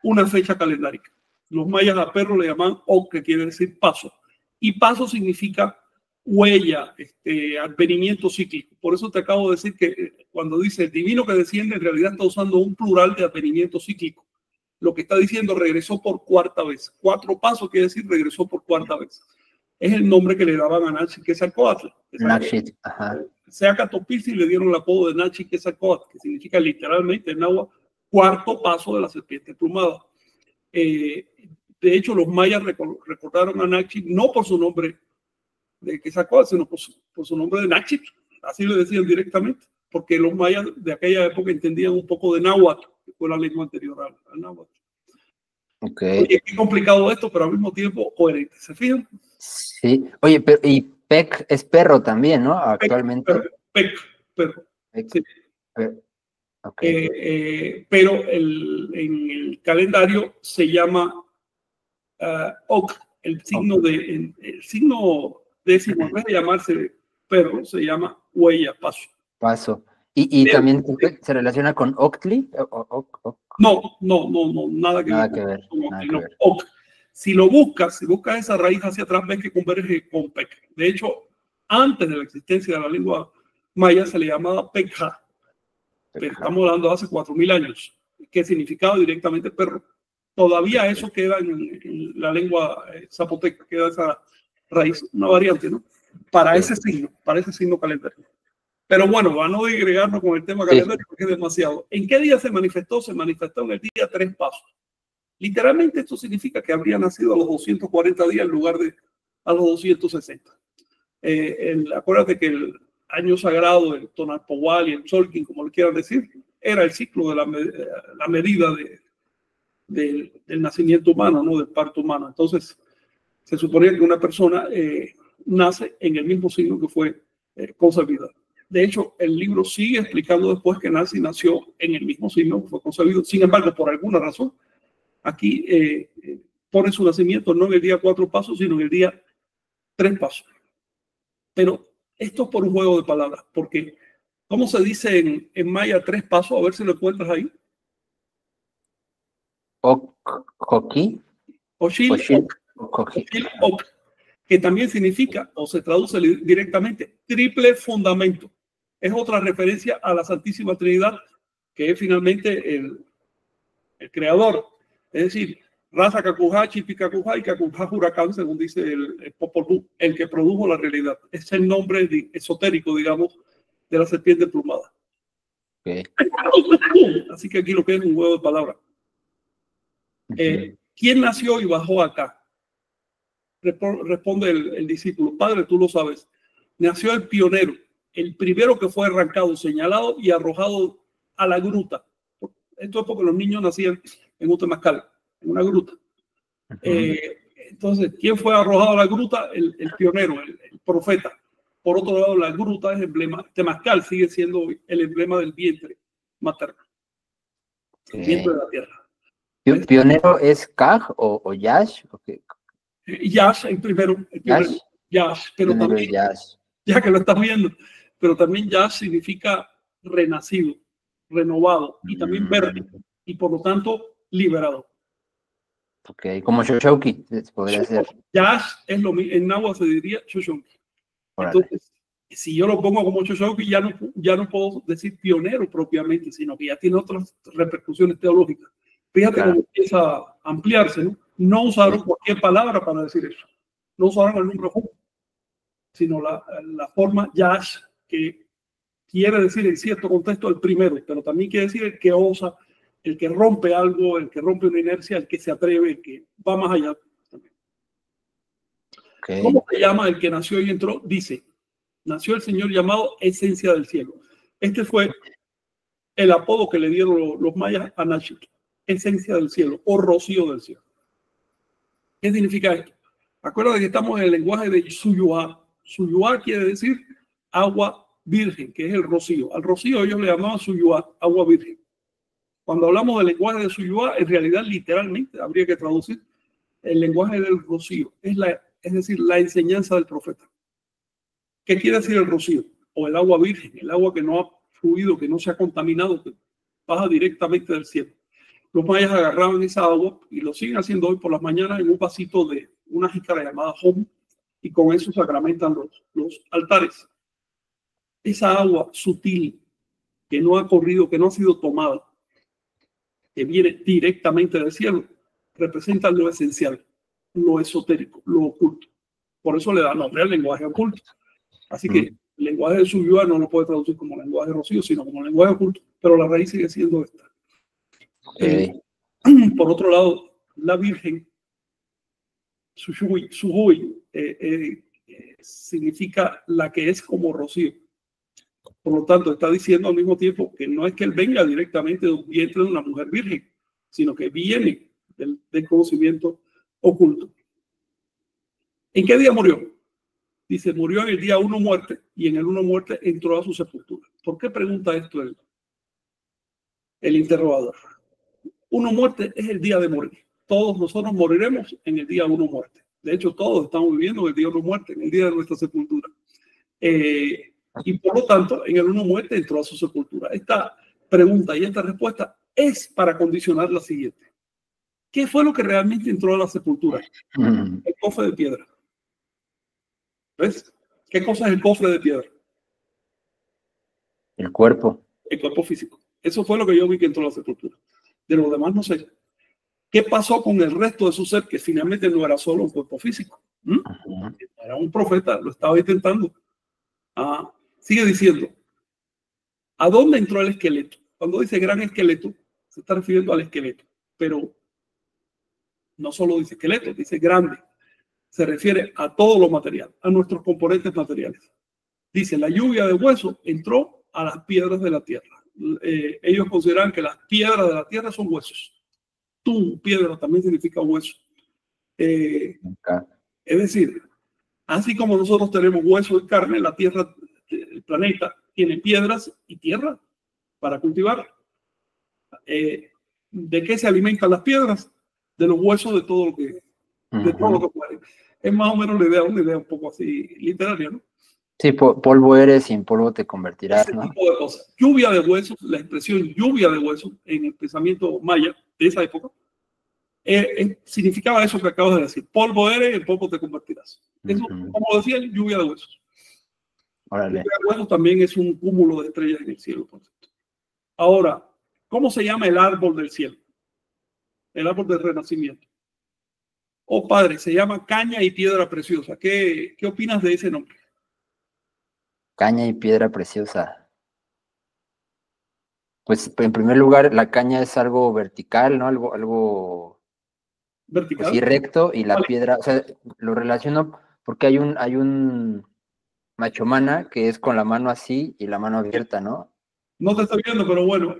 una fecha calendárica. Los mayas a perro le llaman O, que quiere decir paso. Y paso significa huella, advenimiento cíclico. Por eso te acabo de decir que cuando dice el divino que desciende, en realidad está usando un plural de advenimiento cíclico. Lo que está diciendo regresó por cuarta vez. 4 pasos quiere decir regresó por cuarta vez. Es el nombre que le daban a Nachiquetzalcóatl. Seacatopilsi le dieron el apodo de Nachiquetzalcóatl, que significa literalmente en náhuatl cuarto paso de la serpiente plumada. De hecho, los mayas recordaron a Nachi no por su nombre de Quetzalcóatl, sino por su nombre de Nachit. Así le decían directamente, porque los mayas de aquella época entendían un poco de náhuatl, que fue la lengua anterior al náhuatl.
Okay.
Oye, qué complicado esto, pero al mismo tiempo coherente. ¿Se fijan?
Sí. Oye, pero y Pec es perro también, ¿no? Actualmente.
Perro. Sí.
Okay.
Pero en el calendario se llama Oc, el signo décimo, en vez de llamarse perro, se llama huella, paso.
¿Y también se relaciona con Octli?
No, nada que ver. Oc. Si buscas esa raíz hacia atrás, ves que converge con Pec. De hecho, antes de la existencia de la lengua maya se le llamaba Pekja. Pero estamos hablando de hace 4.000 años, que significaba directamente perro. Todavía eso queda en la lengua zapoteca, queda esa raíz, una variante, ¿no? Para ese signo calendario. Pero bueno, va a no digregarnos con el tema calendario porque es demasiado. ¿En qué día se manifestó? Se manifestó en el día 3 pasos. Literalmente esto significa que habría nacido a los 240 días en lugar de a los 260. Acuérdate que el año sagrado, el Tonalpohual y el Tzolkin, como le quieran decir, era el ciclo de la medida del nacimiento humano, ¿no? Del parto humano. Entonces, se suponía que una persona nace en el mismo signo que fue concebida. De hecho, el libro sigue explicando después que Nancy nació en el mismo signo que fue concebido. Sin embargo, por alguna razón, aquí pone su nacimiento no en el día 4 pasos, sino en el día 3 pasos. Pero esto es por un juego de palabras, porque ¿cómo se dice en maya 3 pasos? A ver si lo encuentras ahí.
Oki.
Oshil Ok, que también significa, o se traduce directamente, triple fundamento. Es otra referencia a la Santísima Trinidad, que es finalmente el creador. Es decir, Raza Kakujá, Chipicakujá y Kakujá Huracán, según dice el Popol Vuh, el que produjo la realidad. Es el nombre esotérico, digamos, de la serpiente plumada.
Okay.
Así que aquí lo que es un juego de palabras. ¿Quién nació y bajó acá? Responde el discípulo. Padre, tú lo sabes. Nació el pionero, el primero que fue arrancado, señalado y arrojado a la gruta. Esto es porque los niños nacían en un temazcal, en una gruta. Entonces, ¿quién fue arrojado a la gruta? El pionero, el profeta. Por otro lado, la gruta es emblema. Temazcal sigue siendo el emblema del vientre materno. El vientre de la tierra.
¿Pionero es Kaj o Yash? Okay.
Yash, el primero. Yash, pero también, ya que lo estás viendo, pero también Yash significa renacido, renovado y también verde y por lo tanto liberado.
Ok, como Shoshauki podría ser.
Yash es lo mismo, en náhuatl se diría Shoshauki. Entonces, si yo lo pongo como Shoshauki, ya no puedo decir pionero propiamente, sino que ya tiene otras repercusiones teológicas. Fíjate cómo empieza a ampliarse, ¿no? No usaron cualquier palabra para decir eso. No usaron el nombre Hu, sino la forma Yash, que quiere decir en cierto contexto el primero, pero también quiere decir el que osa, el que rompe algo, el que rompe una inercia, el que se atreve, el que va más allá. Okay. ¿Cómo se llama el que nació y entró? Dice, nació el Señor llamado Esencia del Cielo. Este fue el apodo que le dieron los mayas a Nachit, Esencia del Cielo o Rocío del Cielo. ¿Qué significa esto? Acuérdate que estamos en el lenguaje de Suyuá. Suyuá quiere decir agua virgen, que es el rocío. Al rocío ellos le llamaban Suyuá, agua virgen. Cuando hablamos del lenguaje de Suyuá, en realidad literalmente habría que traducir el lenguaje del rocío. Es decir, la enseñanza del profeta. ¿Qué quiere decir el rocío? O el agua virgen, el agua que no ha fluido, que no se ha contaminado, que baja directamente del cielo. Los mayas agarraban esa agua y lo siguen haciendo hoy por las mañanas en un vasito de una jícara llamada hom y con eso sacramentan los altares. Esa agua sutil que no ha corrido, que no ha sido tomada, que viene directamente del cielo, representa lo esencial, lo esotérico, lo oculto. Por eso le da nombre al lenguaje oculto. Así que el lenguaje de Subyuga no lo puede traducir como lenguaje rocío, sino como lenguaje oculto, pero la raíz sigue siendo esta.
Okay.
Por otro lado, la Virgen, Suhui, significa la que es como rocío. Por lo tanto, está diciendo al mismo tiempo que no es que él venga directamente de un vientre de una mujer virgen, sino que viene del conocimiento oculto. ¿En qué día murió? Dice, murió en el día 1 muerte, y en el 1 muerte entró a su sepultura. ¿Por qué pregunta esto el interrogador? 1 muerte es el día de morir. Todos nosotros moriremos en el día 1 muerte. De hecho, todos estamos viviendo en el día 1 muerte, en el día de nuestra sepultura. Y por lo tanto, en el 1 muerte entró a su sepultura. Esta pregunta y esta respuesta es para condicionar la siguiente. ¿Qué fue lo que realmente entró a la sepultura? El cofre de piedra. ¿Ves? ¿Qué cosa es el cofre de piedra?
El cuerpo.
El cuerpo físico. Eso fue lo que yo vi que entró a la sepultura. De lo demás no sé. ¿Qué pasó con el resto de su ser? Que finalmente no era solo un cuerpo físico. Era un profeta, lo estaba intentando. Sigue diciendo, ¿a dónde entró el esqueleto? Cuando dice gran esqueleto, se está refiriendo al esqueleto, pero no solo dice esqueleto, dice grande. Se refiere a todo lo material, a nuestros componentes materiales. Dice, la lluvia de huesos entró a las piedras de la tierra. Ellos consideran que las piedras de la tierra son huesos. Piedra también significa hueso. Es decir, así como nosotros tenemos hueso y carne, la tierra, el planeta, tiene piedras y tierra para cultivar. ¿De qué se alimentan las piedras? De los huesos de todo lo que puede. Es más o menos una idea un poco así literaria, ¿no?
Sí, polvo eres y en polvo te convertirás,
Ese
¿no?
tipo de cosas. Lluvia de huesos, la expresión lluvia de huesos en el pensamiento maya de esa época, significaba eso que acabas de decir. Polvo eres y en polvo te convertirás. Eso, como decían, lluvia de huesos.
Órale.
Lluvia de huesos también es un cúmulo de estrellas en el cielo, por cierto. Ahora, ¿cómo se llama el árbol del cielo? El árbol del renacimiento. Oh, padre, se llama caña y piedra preciosa. ¿Qué opinas de ese nombre?
Caña y piedra preciosa. Pues en primer lugar, la caña es algo vertical, ¿no? Algo
vertical.
Pues sí, recto, y la piedra, o sea, lo relaciono porque hay un machomana que es con la mano así y la mano abierta, ¿no?
No te estoy viendo, pero bueno,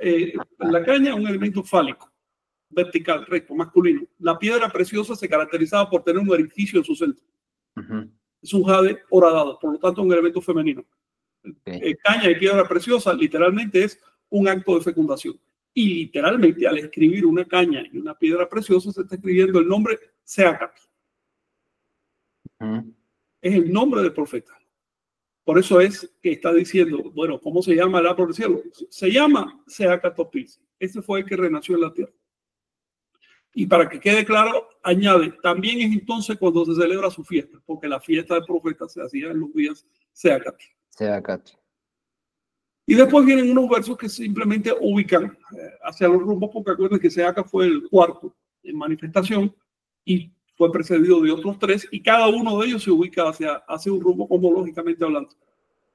la caña es un elemento fálico, vertical, recto, masculino. La piedra preciosa se caracterizaba por tener un orificio en su centro. Es un jade horadado, por lo tanto un elemento femenino. Caña y piedra preciosa literalmente es un acto de fecundación. Y literalmente al escribir una caña y una piedra preciosa se está escribiendo el nombre Seacat. Es el nombre del profeta. Por eso es que está diciendo, bueno, ¿cómo se llama el árbol del cielo? Se llama Seacatopilsi. Ese fue el que renació en la tierra. Y para que quede claro, añade, también es entonces cuando se celebra su fiesta, porque la fiesta del profeta se hacía en los días Seacat. Y después vienen unos versos que simplemente ubican hacia los rumbos, porque acuérdense que Seacat fue el cuarto en manifestación y fue precedido de otros 3, y cada uno de ellos se ubica hacia un rumbo cosmológicamente hablando.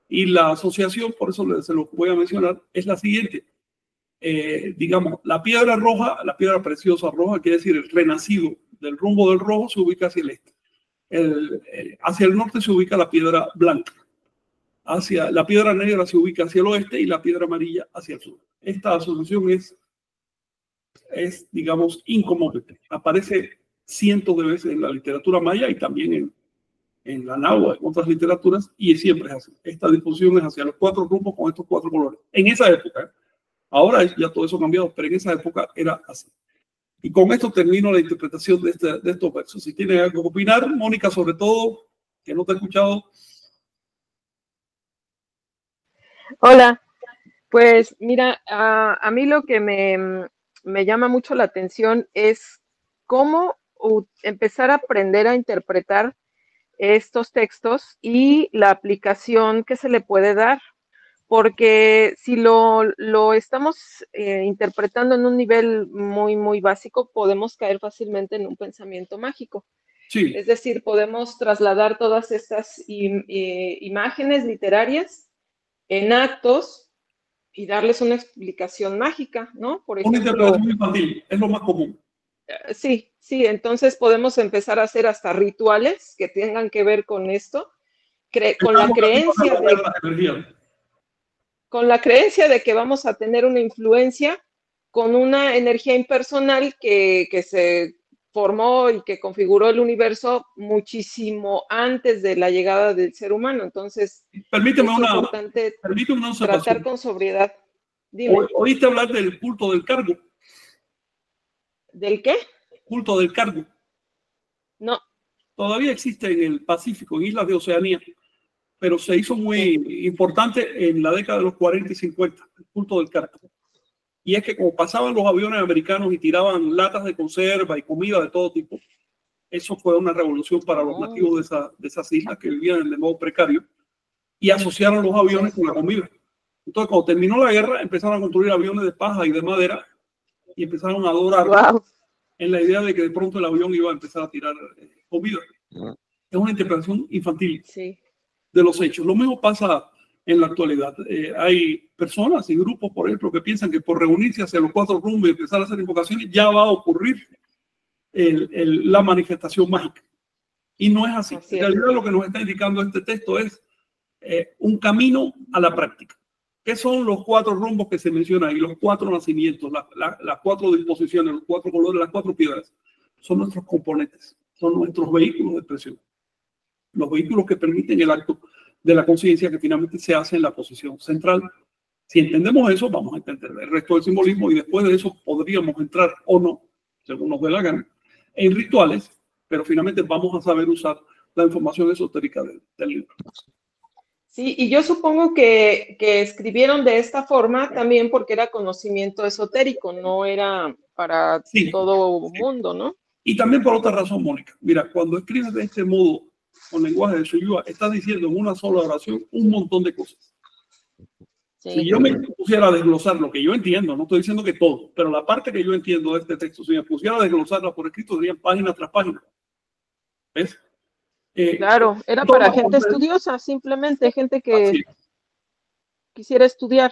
Y la asociación, por eso se lo voy a mencionar, es la siguiente. Digamos, la piedra roja, la piedra preciosa roja, quiere decir el renacido del rumbo del rojo, se ubica hacia el este. Hacia el norte se ubica la piedra blanca. Hacia la piedra negra se ubica hacia el oeste y la piedra amarilla hacia el sur. Esta asociación es digamos, incomún. Aparece cientos de veces en la literatura maya y también en la náhuatl, en otras literaturas, y siempre es así. Esta disposición es hacia los 4 rumbos con estos 4 colores. En esa época, ahora ya todo eso ha cambiado, pero en esa época era así. Y con esto termino la interpretación de estos versos. Si tienen algo que opinar, Mónica, sobre todo, que no te he escuchado.
Hola, pues mira, a mí lo que me llama mucho la atención es cómo empezar a aprender a interpretar estos textos y la aplicación que se le puede dar, porque si lo estamos interpretando en un nivel muy, muy básico, podemos caer fácilmente en un pensamiento mágico.
Sí.
Es decir, podemos trasladar todas estas imágenes literarias en actos y darles una explicación mágica, ¿no? Por ejemplo,
una interpretación infantil es lo más común.
Sí, entonces podemos empezar a hacer hasta rituales que tengan que ver con esto, con la creencia de que vamos a tener una influencia con una energía impersonal que se formó y que configuró el universo muchísimo antes de la llegada del ser humano. Entonces,
permíteme
es
una
importante
observación.
tratar con sobriedad. Dime.
¿Oíste hablar del culto del cargo?
¿Del qué?
Culto del cargo.
No.
Todavía existe en el Pacífico, en islas de Oceanía, pero se hizo muy importante en la década de los 40 y 50, el culto del cargo. Y es que como pasaban los aviones americanos y tiraban latas de conserva y comida de todo tipo, eso fue una revolución para los nativos de esas islas que vivían de modo precario y asociaron los aviones con la comida. Entonces, cuando terminó la guerra, empezaron a construir aviones de paja y de madera y empezaron a adorar en la idea de que de pronto el avión iba a empezar a tirar comida. Es una interpretación infantil de los hechos. Lo mismo pasa en la actualidad. Hay personas y grupos, por ejemplo, que piensan que por reunirse hacia los 4 rumbos y empezar a hacer invocaciones ya va a ocurrir la manifestación mágica. Y no es así. En realidad lo que nos está indicando este texto es un camino a la práctica. ¿Qué son los 4 rumbos que se mencionan ahí? Los 4 nacimientos, las 4 disposiciones, los 4 colores, las 4 piedras. Son nuestros componentes, son nuestros vehículos de expresión. Los vehículos que permiten el acto de la conciencia que finalmente se hace en la posición central. Si entendemos eso, vamos a entender el resto del simbolismo y después de eso podríamos entrar o no, según nos dé la gana, en rituales, pero finalmente vamos a saber usar la información esotérica del libro.
Sí, y yo supongo que escribieron de esta forma también porque era conocimiento esotérico, no era para todo mundo, ¿no? Y
también por otra razón, Mónica. Mira, cuando escribes de este modo, con lenguaje de Suyua, estás diciendo en una sola oración un montón de cosas. Si yo me pusiera a desglosar lo que yo entiendo, no estoy diciendo que todo, pero la parte que yo entiendo de este texto, si me pusiera a desglosarla por escrito, serían página tras página. ¿Ves?
Claro, era para gente estudiosa, simplemente gente que quisiera estudiar.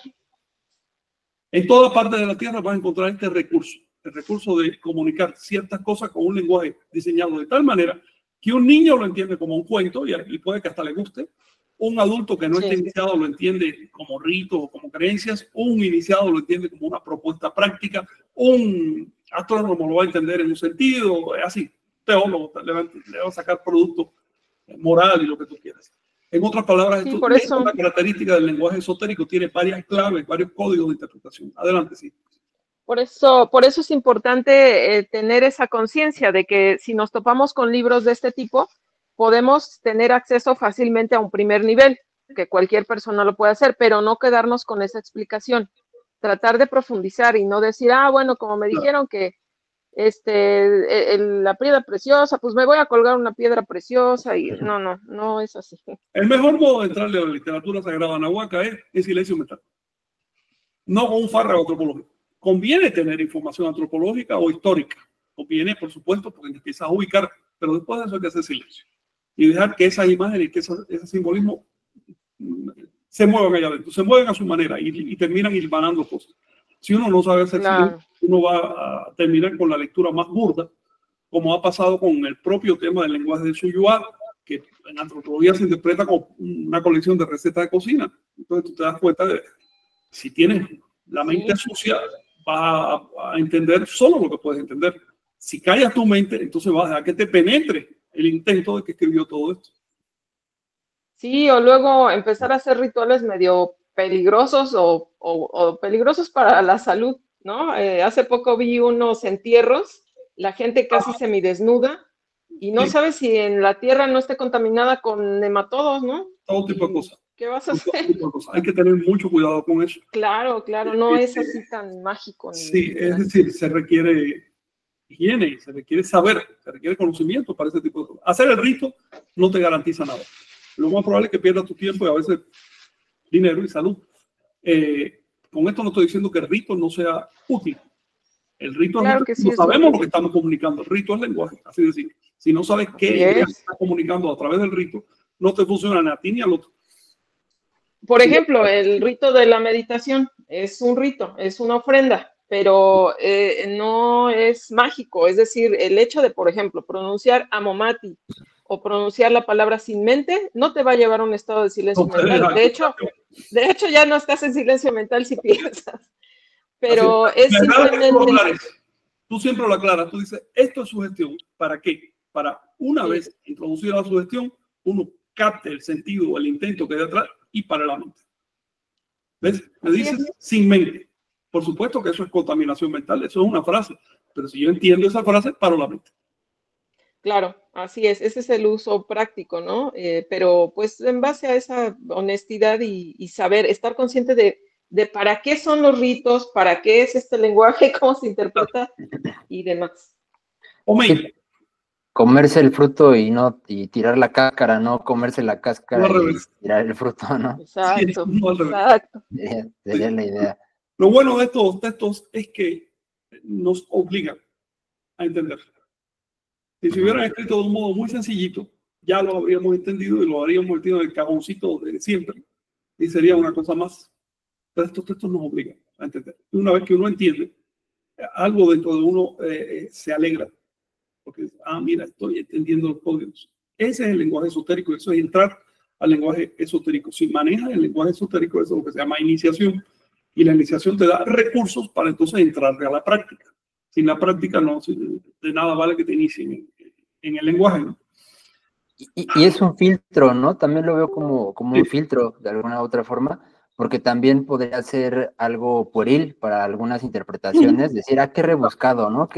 En toda parte de la Tierra vas a encontrar este recurso, el recurso de comunicar ciertas cosas con un lenguaje diseñado de tal manera que un niño lo entiende como un cuento y puede que hasta le guste. Un adulto que no esté iniciado lo entiende como rito o como creencias. Un iniciado lo entiende como una propuesta práctica. Un astrónomo lo va a entender en un sentido, así. Teólogo le va a sacar producto moral y lo que tú quieras. En otras palabras, esto es una característica del lenguaje esotérico. Tiene varias claves, varios códigos de interpretación. Adelante, sí.
Por eso es importante tener esa conciencia de que si nos topamos con libros de este tipo, podemos tener acceso fácilmente a un primer nivel, que cualquier persona lo puede hacer, pero no quedarnos con esa explicación. Tratar de profundizar y no decir, bueno, como me dijeron que la piedra preciosa, pues me voy a colgar una piedra preciosa y no es así.
El mejor modo de entrarle a la literatura sagrada nahuaca es en silencio mental. No con un fárrago antropológico. Conviene tener información antropológica o histórica. Conviene, por supuesto, porque empiezas a ubicar, pero después de eso hay que hacer silencio. Y dejar que esas imágenes y que ese simbolismo se muevan allá adentro, se mueven a su manera y terminan hilvanando cosas. Si uno no sabe hacer silencio, uno va a terminar con la lectura más burda, como ha pasado con el propio tema del lenguaje de Suyua, que en antropología se interpreta como una colección de recetas de cocina. Entonces tú te das cuenta de, si tienes la mente sucia, vas a entender solo lo que puedes entender. Si callas tu mente, entonces vas a dejar que te penetre el intento de que escribió todo esto.
Sí, o luego empezar a hacer rituales medio peligrosos o peligrosos para la salud, ¿no? Hace poco vi unos entierros, la gente casi semidesnuda y no sabes si en la tierra no esté contaminada con nematodos, ¿no?
Todo tipo de cosas.
¿Qué vas a hacer?
Hay que tener mucho cuidado con eso.
Claro, no es así tan mágico.
Sí, es decir, se requiere higiene, se requiere saber, se requiere conocimiento para ese tipo de cosas. Hacer el rito no te garantiza nada. Lo más probable es que pierdas tu tiempo y a veces dinero y salud. Con esto no estoy diciendo que el rito no sea útil. El rito
Claro
es
que sí
no
es
sabemos
útil.
lo que estamos comunicando. El rito es lenguaje, así de decir. Si no sabes qué
Así es.
estás comunicando a través del rito, no te funciona ni a ti ni al otro.
Por ejemplo, el rito de la meditación es un rito, es una ofrenda, pero no es mágico. Es decir, el hecho de, por ejemplo, pronunciar Amomati o pronunciar la palabra sin mente no te va a llevar a un estado de silencio
No te
mental.
deja.
De hecho, ya no estás en silencio mental si piensas.
Así
Pero es
La verdad es que tú lo
simplemente...
aclares. Tú siempre lo aclaras. Tú dices, esto es sugestión. ¿Para qué? Para una
Sí.
vez introducida la sugestión, uno capte el sentido o el intento que hay detrás y para la mente. ¿Ves? Me
Así
dices
es.
sin mente. Por supuesto que eso es contaminación mental. Eso es una frase. Pero si yo entiendo esa frase, paro la mente.
Claro, así es, ese es el uso práctico, ¿no? Pero pues en base a esa honestidad y saber, estar consciente de para qué son los ritos, para qué es este lenguaje, cómo se interpreta y demás.
Omey,
Sí, comerse el fruto y tirar la cáscara, no comerse la
no
cáscara
al
y
revés.
tirar el fruto, ¿no?
Exacto,
No al revés.
exacto.
Sería la idea.
Lo bueno de estos textos es que nos obligan a entender. Si se hubieran escrito de un modo muy sencillito, ya lo habríamos entendido y lo habríamos metido en el cajoncito de siempre y sería una cosa más. Pero estos textos nos obligan a entender. Y una vez que uno entiende, algo dentro de uno se alegra. Porque, mira, estoy entendiendo los códigos. Ese es el lenguaje esotérico, eso es entrar al lenguaje esotérico. Si manejas el lenguaje esotérico, eso es lo que se llama iniciación. Y la iniciación te da recursos para entonces entrar a la práctica. Sin la práctica, no, de nada vale que te inicien en el lenguaje, ¿no?
Y es un filtro, ¿no? También lo veo como un filtro de alguna u otra forma, porque también podría ser algo pueril para algunas interpretaciones, decir, qué rebuscado, ¿no?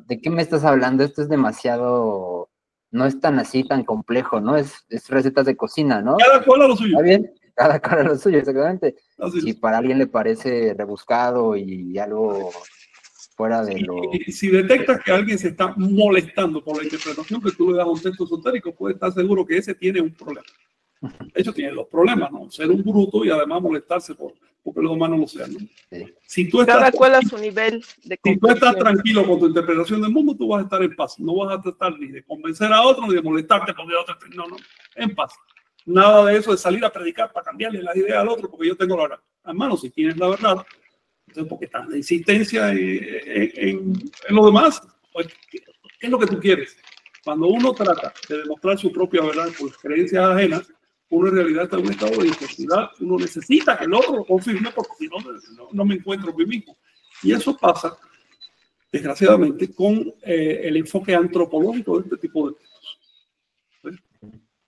¿De qué me estás hablando? Esto es demasiado, no es tan así, tan complejo, ¿no? Es recetas de cocina, ¿no?
Cada cual a lo suyo.
Está bien, cada cual a lo suyo, exactamente.
Así
Si
es.
para alguien le parece rebuscado y algo fuera de lo...
Si detectas que alguien se está molestando por la interpretación que tú le das a un texto esotérico, puedes estar seguro que ese tiene un problema. De hecho, tiene los problemas, ¿no? Ser un bruto y además molestarse porque los demás no lo sean, ¿no?
Sí.
Si tú
Cada
estás,
cual a su nivel de
si tú estás
comprensión.
tranquilo con tu interpretación del mundo, tú vas a estar en paz. No vas a tratar ni de convencer a otro ni de molestarte porque otro. No, en paz. Nada de eso de salir a predicar para cambiarle las ideas al otro porque yo tengo la verdad. Hermano, si tienes la verdad, entonces, porque tanta insistencia en lo demás, pues, ¿qué es lo que tú quieres? Cuando uno trata de demostrar su propia verdad por creencias ajenas, uno en realidad está en un estado de intensidad. Uno necesita que el otro lo confirme porque si no me encuentro a mí mismo. Y eso pasa, desgraciadamente, con el enfoque antropológico de este tipo de textos.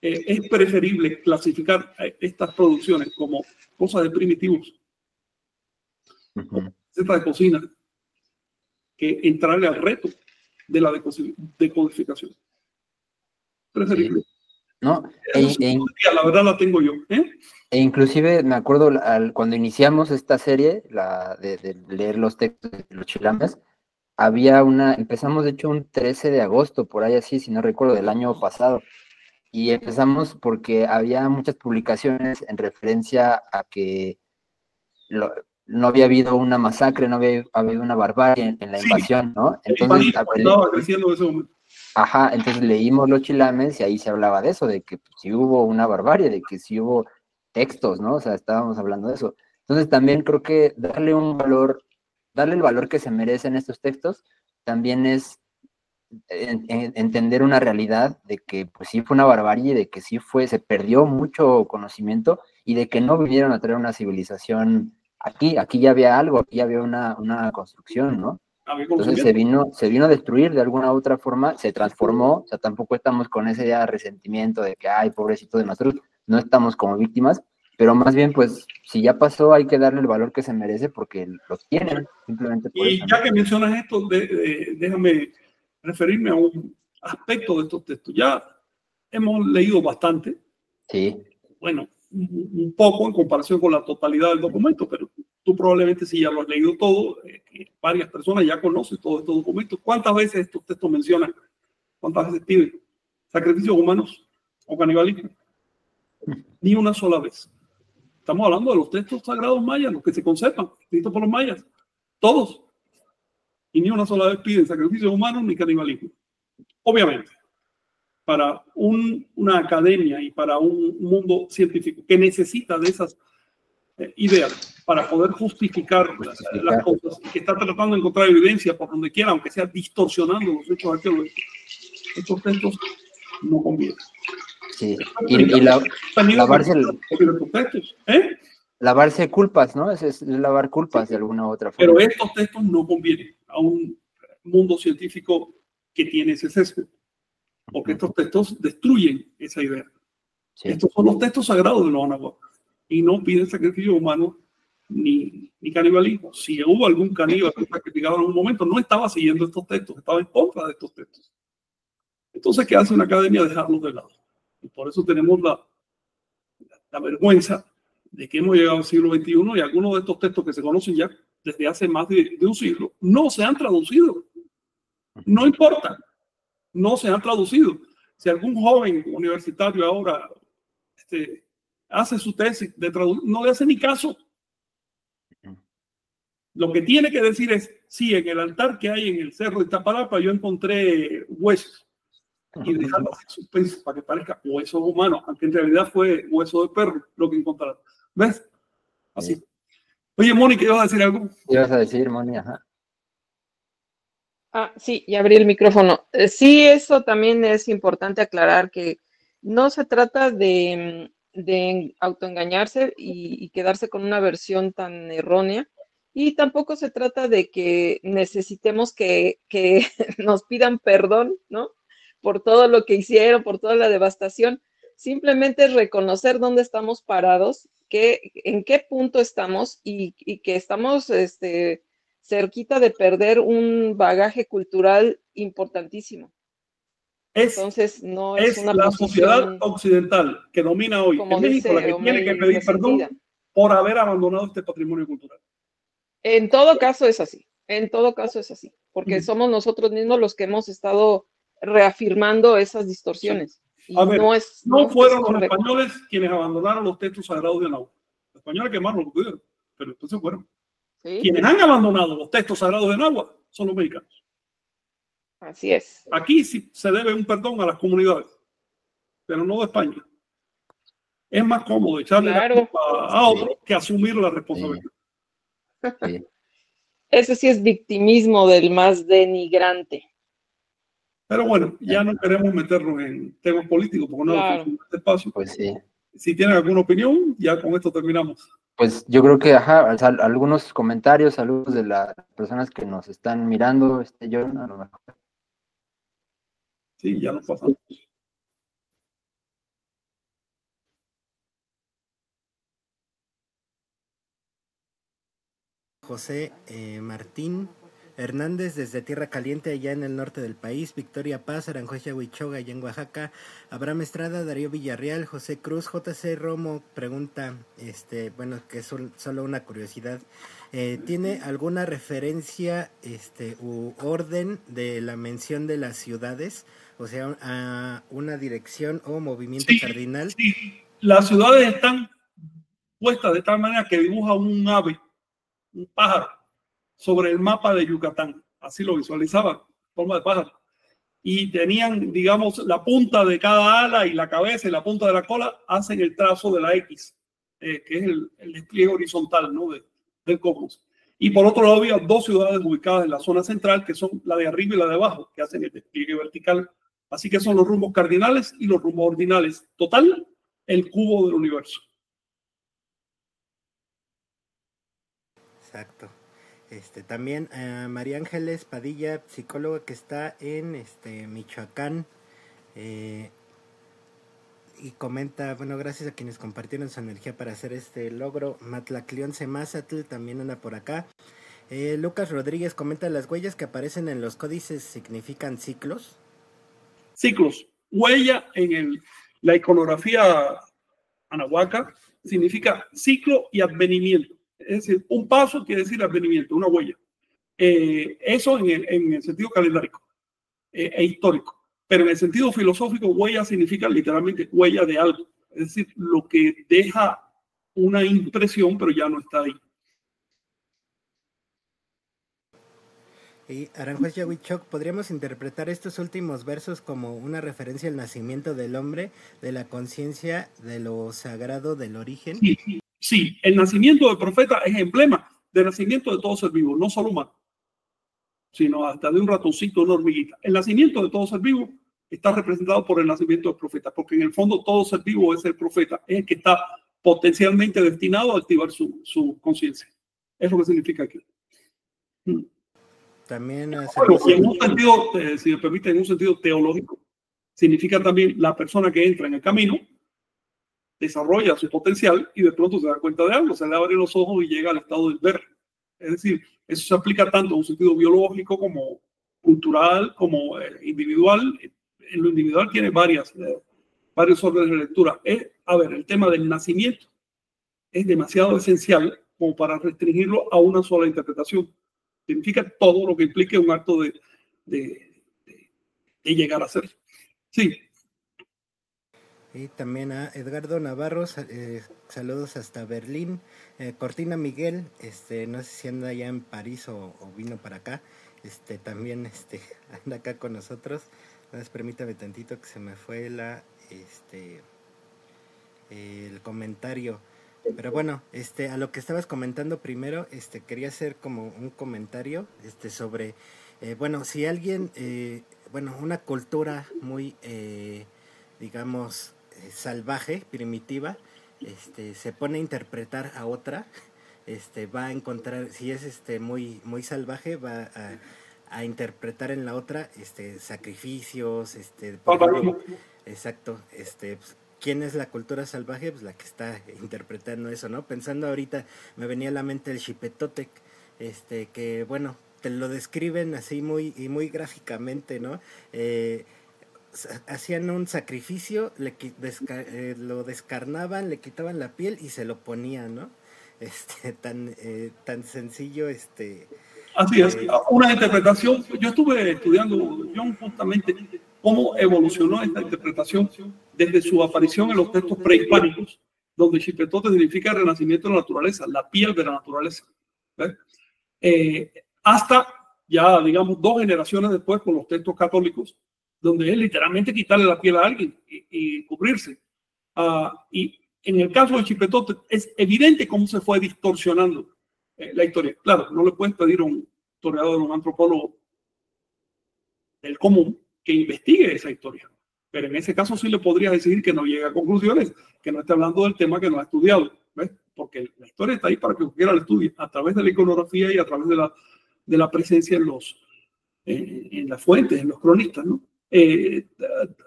Es preferible clasificar estas producciones como cosas de primitivos, recetas de cocina, que entrarle al reto de la decodificación. Preferible.
Sí. ¿No?
La verdad la tengo yo.
E inclusive me acuerdo cuando iniciamos esta serie, de leer los textos de los chilames, empezamos de hecho un 13 de agosto, por ahí así, si no recuerdo, del año pasado. Y empezamos porque había muchas publicaciones en referencia a que no había habido una masacre, no había habido una barbarie en la invasión, ¿no? Entonces,
estaba creciendo ese momento.
Ajá, entonces leímos los chilames y ahí se hablaba de eso, de que sí hubo una barbarie, de que sí hubo textos, ¿no? O sea, estábamos hablando de eso. Entonces también creo que darle el valor que se merecen estos textos, también es entender una realidad de que pues sí fue una barbarie, de que sí se perdió mucho conocimiento y de que no vinieron a traer una civilización aquí ya había algo, aquí ya había una construcción, ¿no? Entonces se vino a destruir de alguna u otra forma, se transformó, o sea, tampoco estamos con ese ya resentimiento de que, pobrecito de nosotros, no estamos como víctimas, pero más bien, pues, si ya pasó, hay que darle el valor que se merece porque lo tienen, simplemente por
y
eso.
Ya que mencionas esto, déjame referirme a un aspecto de estos textos. Ya hemos leído bastante.
Sí.
Bueno, un poco en comparación con la totalidad del documento, pero Tú probablemente sí ya lo has leído todo, varias personas ya conocen todos estos documentos. ¿Cuántas veces estos textos mencionan? ¿Cuántas veces piden sacrificios humanos o canibalismo? Ni una sola vez. Estamos hablando de los textos sagrados mayas, los que se conservan, escritos por los mayas, todos. Y ni una sola vez piden sacrificios humanos ni canibalismo. Obviamente, para una academia y para un mundo científico que necesita de esas ideas para poder justificar las cosas, y que está tratando de encontrar evidencia por donde quiera, aunque sea distorsionando los hechos arqueológicos, estos textos no convienen.
Sí. Y lavarse lavarse culpas, ¿no? Es lavar culpas de alguna u otra forma.
Pero estos textos no convienen a un mundo científico que tiene ese sesgo, porque estos textos destruyen esa idea. Sí. Estos son los textos sagrados de los Anahuac y no piden sacrificio humano ni canibalismo. Si hubo algún caníbal que sacrificaba en un momento, no estaba siguiendo estos textos, estaba en contra de estos textos. Entonces, ¿qué hace una academia? Dejarlos de lado. Y por eso tenemos la vergüenza de que hemos llegado al siglo XXI y algunos de estos textos que se conocen ya desde hace más de un siglo no se han traducido. No importa, no se han traducido. Si algún joven universitario ahora hace su tesis de traducción, no le hace ni caso. Lo que tiene que decir es, sí, en el altar que hay en el cerro de Iztapalapa yo encontré huesos. Y dejarlo en suspenso para que parezca huesos humanos, aunque en realidad fue hueso de perro lo que encontraron. ¿Ves? Así. Sí. Oye, Mónica, ¿ibas a decir algo?
¿Ibas a decir, Mónica?
Ajá. Sí, ya abrí el micrófono. Sí, eso también es importante aclarar, que no se trata de autoengañarse y quedarse con una versión tan errónea, y tampoco se trata de que necesitemos que nos pidan perdón, ¿no? Por todo lo que hicieron, por toda la devastación. Simplemente es reconocer dónde estamos parados, en qué punto estamos y que estamos cerquita de perder un bagaje cultural importantísimo. Entonces, no es una
la sociedad occidental que domina hoy en México la que tiene que pedir perdón por haber abandonado este patrimonio cultural.
En todo caso es así, porque somos nosotros mismos los que hemos estado reafirmando esas distorsiones.
Sí. A ver, no fueron los españoles quienes abandonaron los textos sagrados de Anahuac. Los españoles quemaron los libros, pero entonces fueron. ¿Sí? Quienes han abandonado los textos sagrados de Anahuac son los mexicanos.
Así es.
Aquí sí se debe un perdón a las comunidades, pero no de España. Es más cómodo echarle la culpa a otro que asumir la responsabilidad.
Sí. Ese sí es victimismo del más denigrante.
Pero bueno, ya no queremos meternos en temas políticos porque no es este espacio.
Pues sí.
Si tienen alguna opinión, ya con esto terminamos.
Pues yo creo que, algunos comentarios, saludos de las personas que nos están mirando, John, a lo mejor.
Sí, ya nos pasamos.
José Martín Hernández desde Tierra Caliente, allá en el norte del país. Victoria Paz, Aranjuez Yahuichoga, allá en Oaxaca. Abraham Estrada, Darío Villarreal, José Cruz, JC Romo pregunta, bueno, que es solo una curiosidad. ¿Tiene alguna referencia u orden de la mención de las ciudades? O sea, a una dirección o movimiento cardinal.
Sí, las ciudades están puestas de tal manera que dibuja un ave, un pájaro, sobre el mapa de Yucatán. Así lo visualizaban, forma de pájaro. Y tenían, digamos, la punta de cada ala y la cabeza y la punta de la cola hacen el trazo de la X, que es el despliegue horizontal, ¿no? del cosmos. Y por otro lado había dos ciudades ubicadas en la zona central, que son la de arriba y la de abajo, que hacen el despliegue vertical. Así que son los rumbos cardinales y los rumbos ordinales. Total, el cubo del universo.
Exacto. También María Ángeles Padilla, psicóloga que está en Michoacán, y comenta, bueno, gracias a quienes compartieron su energía para hacer este logro. Matlaclión Semazatl también anda por acá. Lucas Rodríguez comenta, las huellas que aparecen en los códices significan ciclos.
Ciclos. Huella en la iconografía anahuaca significa ciclo y advenimiento. Es decir, un paso quiere decir advenimiento, una huella. Eso en el sentido calendárico e histórico. Pero en el sentido filosófico, huella significa literalmente huella de algo. Es decir, lo que deja una impresión, pero ya no está ahí.
Y Aranjuez Yahuichoc, ¿podríamos interpretar estos últimos versos como una referencia al nacimiento del hombre, de la conciencia, de lo sagrado, del origen?
Sí, sí, el nacimiento del profeta es emblema del nacimiento de todo ser vivo, no solo humano, sino hasta de un ratoncito, una hormiguita. El nacimiento de todo ser vivo está representado por el nacimiento del profeta, porque en el fondo todo ser vivo es el profeta, es el que está potencialmente destinado a activar su conciencia. Es lo que significa aquí.
También
y en un sentido, si me permite, en un sentido teológico, significa también la persona que entra en el camino, desarrolla su potencial y de pronto se da cuenta de algo, se le abren los ojos y llega al estado del ver. Es decir, eso se aplica tanto en un sentido biológico como cultural, como individual. En lo individual tiene varios órdenes de lectura. A ver, el tema del nacimiento es demasiado esencial como para restringirlo a una sola interpretación. Significa todo lo que implique un acto de llegar a ser. Sí.
Y también a Edgardo Navarro, saludos hasta Berlín. Cortina Miguel, no sé si anda allá en París o vino para acá. También anda acá con nosotros. Entonces permítame tantito que se me fue el comentario. Pero bueno, a lo que estabas comentando primero, quería hacer como un comentario sobre, bueno, si alguien, una cultura muy, digamos, salvaje, primitiva, se pone a interpretar a otra, va a encontrar, si es muy, muy salvaje, va a interpretar en la otra sacrificios, por ejemplo, exacto, pues, ¿quién es la cultura salvaje? Pues la que está interpretando eso, ¿no? Pensando ahorita, me venía a la mente el Xipetotec, que bueno, te lo describen así muy gráficamente, ¿no? Hacían un sacrificio, lo descarnaban, le quitaban la piel y se lo ponían, ¿no? Tan sencillo,
Así es, una interpretación. Yo estuve estudiando, John, justamente cómo evolucionó esta interpretación desde su aparición en los textos prehispánicos, donde Xipetote significa renacimiento de la naturaleza, la piel de la naturaleza, hasta ya, digamos, 2 generaciones después con los textos católicos, donde es literalmente quitarle la piel a alguien y cubrirse. Y en el caso de Xipetote es evidente cómo se fue distorsionando la historia. Claro, no le puedes pedir a un historiador, a un antropólogo del común que investigue esa historia. Pero en ese caso sí le podrías decir que no llega a conclusiones, que no esté hablando del tema que no ha estudiado, ¿ves? Porque la historia está ahí para que cualquiera la estudie, a través de la iconografía y a través de la presencia en las fuentes, en los cronistas, ¿no?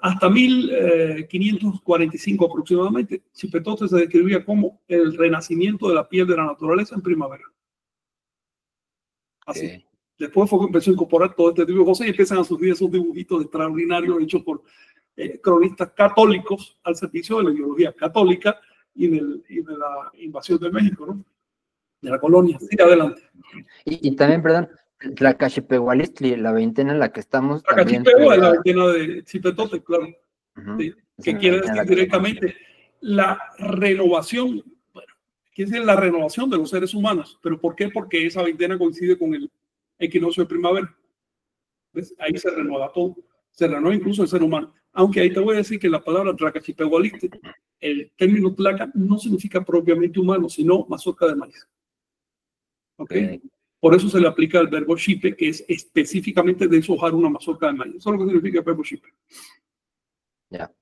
Hasta 1545 aproximadamente, Xipetote se describía como el renacimiento de la piel de la naturaleza en primavera. Así. Okay. Después fue que empezó a incorporar todo este tipo de cosas y empiezan a surgir esos dibujitos extraordinarios hechos por cronistas católicos al servicio de la ideología católica y de la invasión de México, ¿no? De la colonia. Sí, adelante.
Y también, perdón, la Cachipehualistli, la veintena en la que estamos.
La Cachipehualistli es la veintena de Xipetote, claro. ¿Sí? Que quiere decir directamente la renovación, bueno, quiere decir la renovación de los seres humanos. ¿Pero por qué? Porque esa veintena coincide con el equinoccio de primavera. ¿Ves? Ahí se renueva todo. Se renueva incluso el ser humano. Aunque ahí te voy a decir que la palabra Tlacachipehualistli, el término tlaca no significa propiamente humano, sino mazorca de maíz. ¿Okay? Por eso se le aplica el verbo xipe, que es específicamente deshojar una mazorca de maíz. Eso es lo que significa el verbo xipe.
Ya.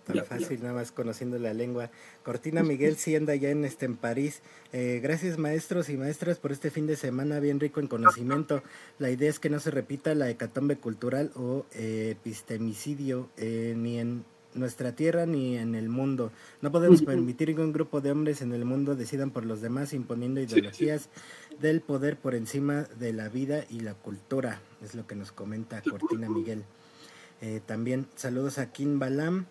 Tan fácil, nada más conociendo la lengua. Cortina Miguel sí anda ya en París. Gracias maestros y maestras por este fin de semana bien rico en conocimiento. La idea es que no se repita la hecatombe cultural o epistemicidio ni en nuestra tierra ni en el mundo. No podemos permitir que un grupo de hombres en el mundo decidan por los demás imponiendo ideologías del poder por encima de la vida y la cultura. Es lo que nos comenta Cortina Miguel. También saludos a Kim Balam.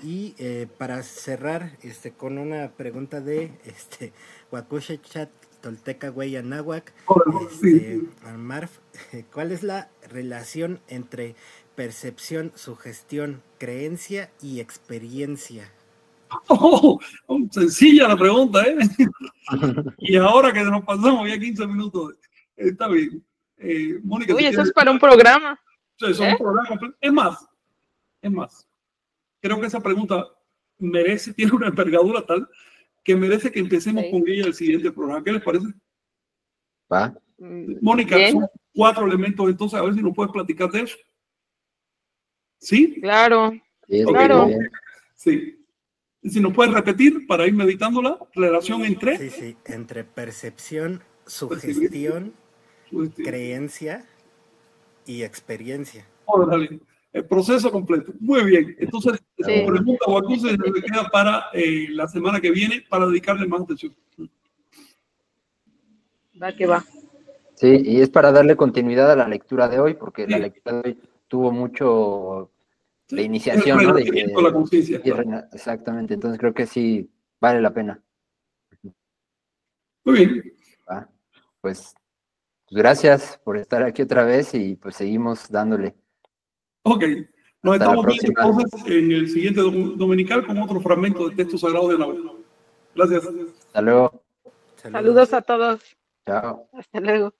Y para cerrar con una pregunta de Huacuchechat Tolteca Güey Anáhuac, Marf, ¿cuál es la relación entre percepción, sugestión, creencia y experiencia?
Sencilla la pregunta, ¿eh? Y ahora que nos pasamos ya 15 minutos, está bien. Mónica,
uy, eso es para un programa.
Es un programa. Es más, creo que esa pregunta tiene una envergadura tal que merece que empecemos con ella el siguiente programa. ¿Qué les parece?
¿Va?
Mónica, bien. Son 4 elementos, entonces a ver si nos puedes platicar de eso. ¿Sí?
Claro.
Sí,
claro.
Sí. Si nos puedes repetir para ir meditándola, relación entre...
Sí, entre percepción, sugestión, creencia y experiencia.
Órale, el proceso completo. Muy bien. Entonces, esa pregunta o acusa se queda para la semana que viene para dedicarle más atención.
Va que va.
Sí, y es para darle continuidad a la lectura de hoy, porque la lectura de hoy tuvo mucho de iniciación, ¿no? De
la conciencia.
Exactamente, entonces creo que sí vale la pena.
Muy bien.
Pues gracias por estar aquí otra vez y pues seguimos dándole.
Ok, nos estamos viendo entonces en el siguiente dominical con otro fragmento de texto sagrado de la web. Gracias.
Hasta luego.
Saludos a todos.
Chao.
Hasta luego.